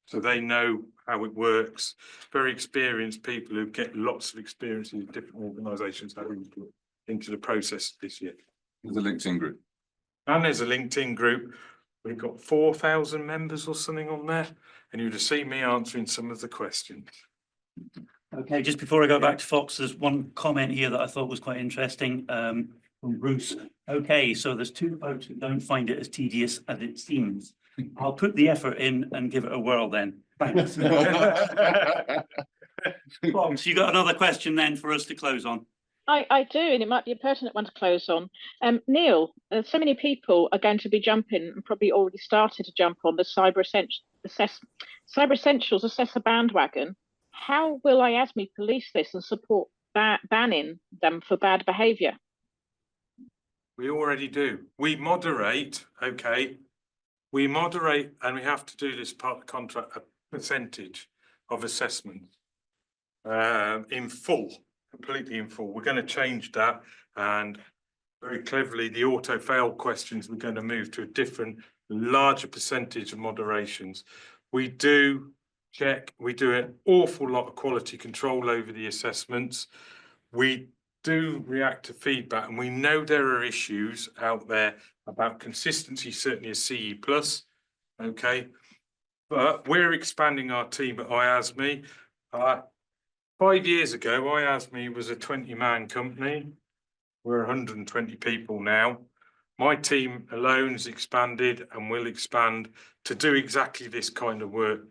So they know how it works, very experienced people who get lots of experience in different organisations having into the process this year. There's a LinkedIn group. And there's a LinkedIn group. We've got 4,000 members or something on there, and you'd have seen me answering some of the questions. Okay, just before I go back to Fox, there's one comment here that I thought was quite interesting from Bruce. Okay, so there's two folks who don't find it as tedious as it seems. I'll put the effort in and give it a whirl then. Thanks. Fox, you got another question then for us to close on? I do, and it might be a pertinent one to close on. Neil, so many people are going to be jumping and probably already started to jump on the Cyber Essentials assessor bandwagon. How will IASME police this and support banning them for bad behaviour? We already do. We moderate, okay. We moderate, and we have to do this part of the contract, a percentage of assessment in full. Completely in full. We're going to change that, and very cleverly the auto fail questions we're going to move to a different larger percentage of moderations. We do check, we do an awful lot of quality control over the assessments. We do react to feedback, and we know there are issues out there about consistency, certainly a CE plus, okay, but we're expanding our team at IASME. 5 years ago, IASME was a 20-man company. We're 120 people now. My team alone has expanded and will expand to do exactly this kind of work.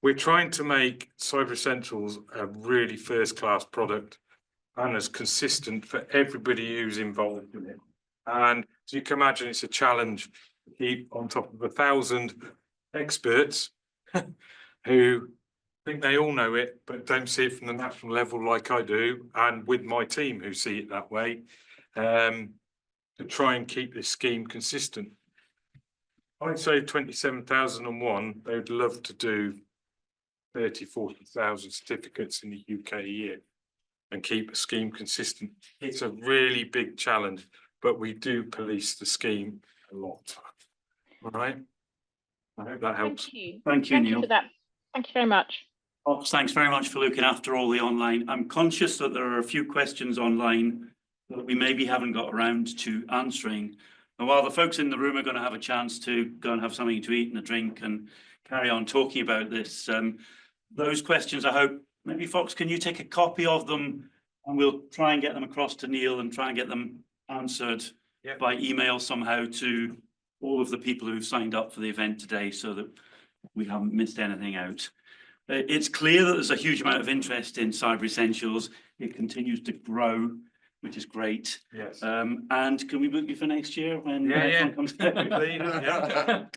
We're trying to make Cyber Essentials a really first-class product and as consistent for everybody who's involved in it. And as you can imagine, it's a challenge to keep on top of 1,000 experts who think they all know it, but don't see it from the national level like I do, and with my team who see it that way, to try and keep this scheme consistent. I'd say 27,001, they would love to do 30, 40,000 certificates in the UK a year and keep a scheme consistent. It's a really big challenge, but we do police the scheme a lot. All right. I hope that helps. Thank you. Thank you, Neil. For that. Thank you very much. Fox, thanks very much for looking after all the online. I'm conscious that there are a few questions online that we maybe haven't got around to answering. And while the folks in the room are going to have a chance to go and have something to eat and a drink and carry on talking about this, those questions, I hope, maybe Fox, can you take a copy of them and we'll try and get them across to Neil and try and get them answered by email somehow to all of the people who've signed up for the event today so that we haven't missed anything out. It's clear that there's a huge amount of interest in Cyber Essentials. It continues to grow, which is great. Yes. And can we book you for next year when the next one comes out?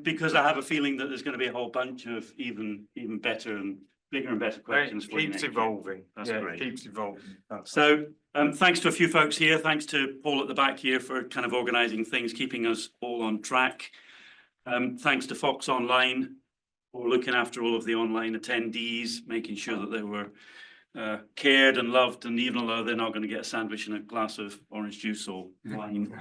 Because I have a feeling that there's going to be a whole bunch of even better and bigger and better questions. It keeps evolving. That's great. It keeps evolving. So thanks to a few folks here. Thanks to Paul at the back here for kind of organising things, keeping us all on track. Thanks to Fox Online for looking after all of the online attendees, making sure that they were cared and loved, and even though they're not going to get a sandwich and a glass of orange juice or wine,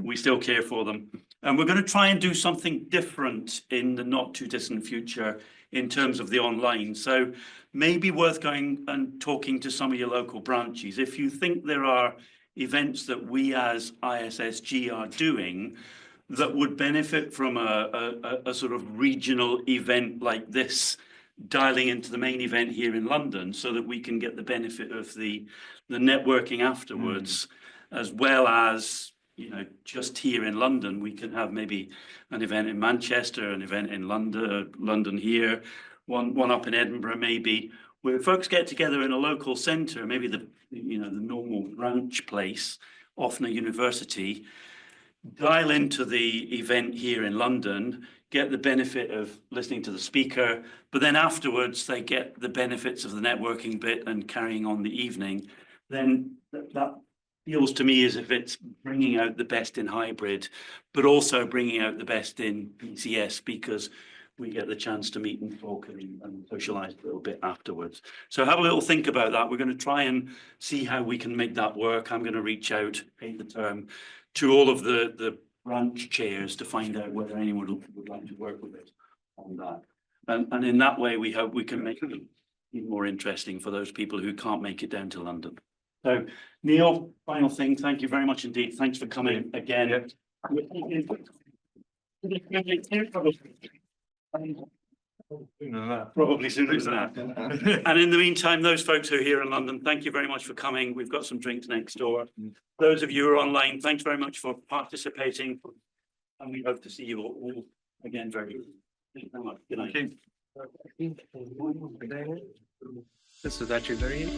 we still care for them. And we're going to try and do something different in the not too distant future in terms of the online. So maybe worth going and talking to some of your local branches. If you think there are events that we as ISSG are doing that would benefit from a sort of regional event like this, dialing into the main event here in London so that we can get the benefit of the networking afterwards, as well as, you know, just here in London, we can have maybe an event in Manchester, an event in London here, one up in Edinburgh, maybe, where folks get together in a local centre, maybe the normal branch place, often a university, dial into the event here in London, get the benefit of listening to the speaker, but then afterwards they get the benefits of the networking bit and carrying on the evening. Then that feels to me as if it's bringing out the best in hybrid, but also bringing out the best in PCS, because we get the chance to meet and talk and socialise a little bit afterwards. So have a little think about that. We're going to try and see how we can make that work. I'm going to reach out, hate the term, to all of the branch chairs to find out whether anyone would like to work with us on that. And in that way, we hope we can make it even more interesting for those people who can't make it down to London. So Neil, final thing, thank you very much indeed. Thanks for coming again. Probably sooner than that. And in the meantime, those folks who are here in London, thank you very much for coming. We've got some drinks next door. Those of you who are online, thanks very much for participating. And we hope to see you all again very soon. Thank you very much. Good night. This was actually very.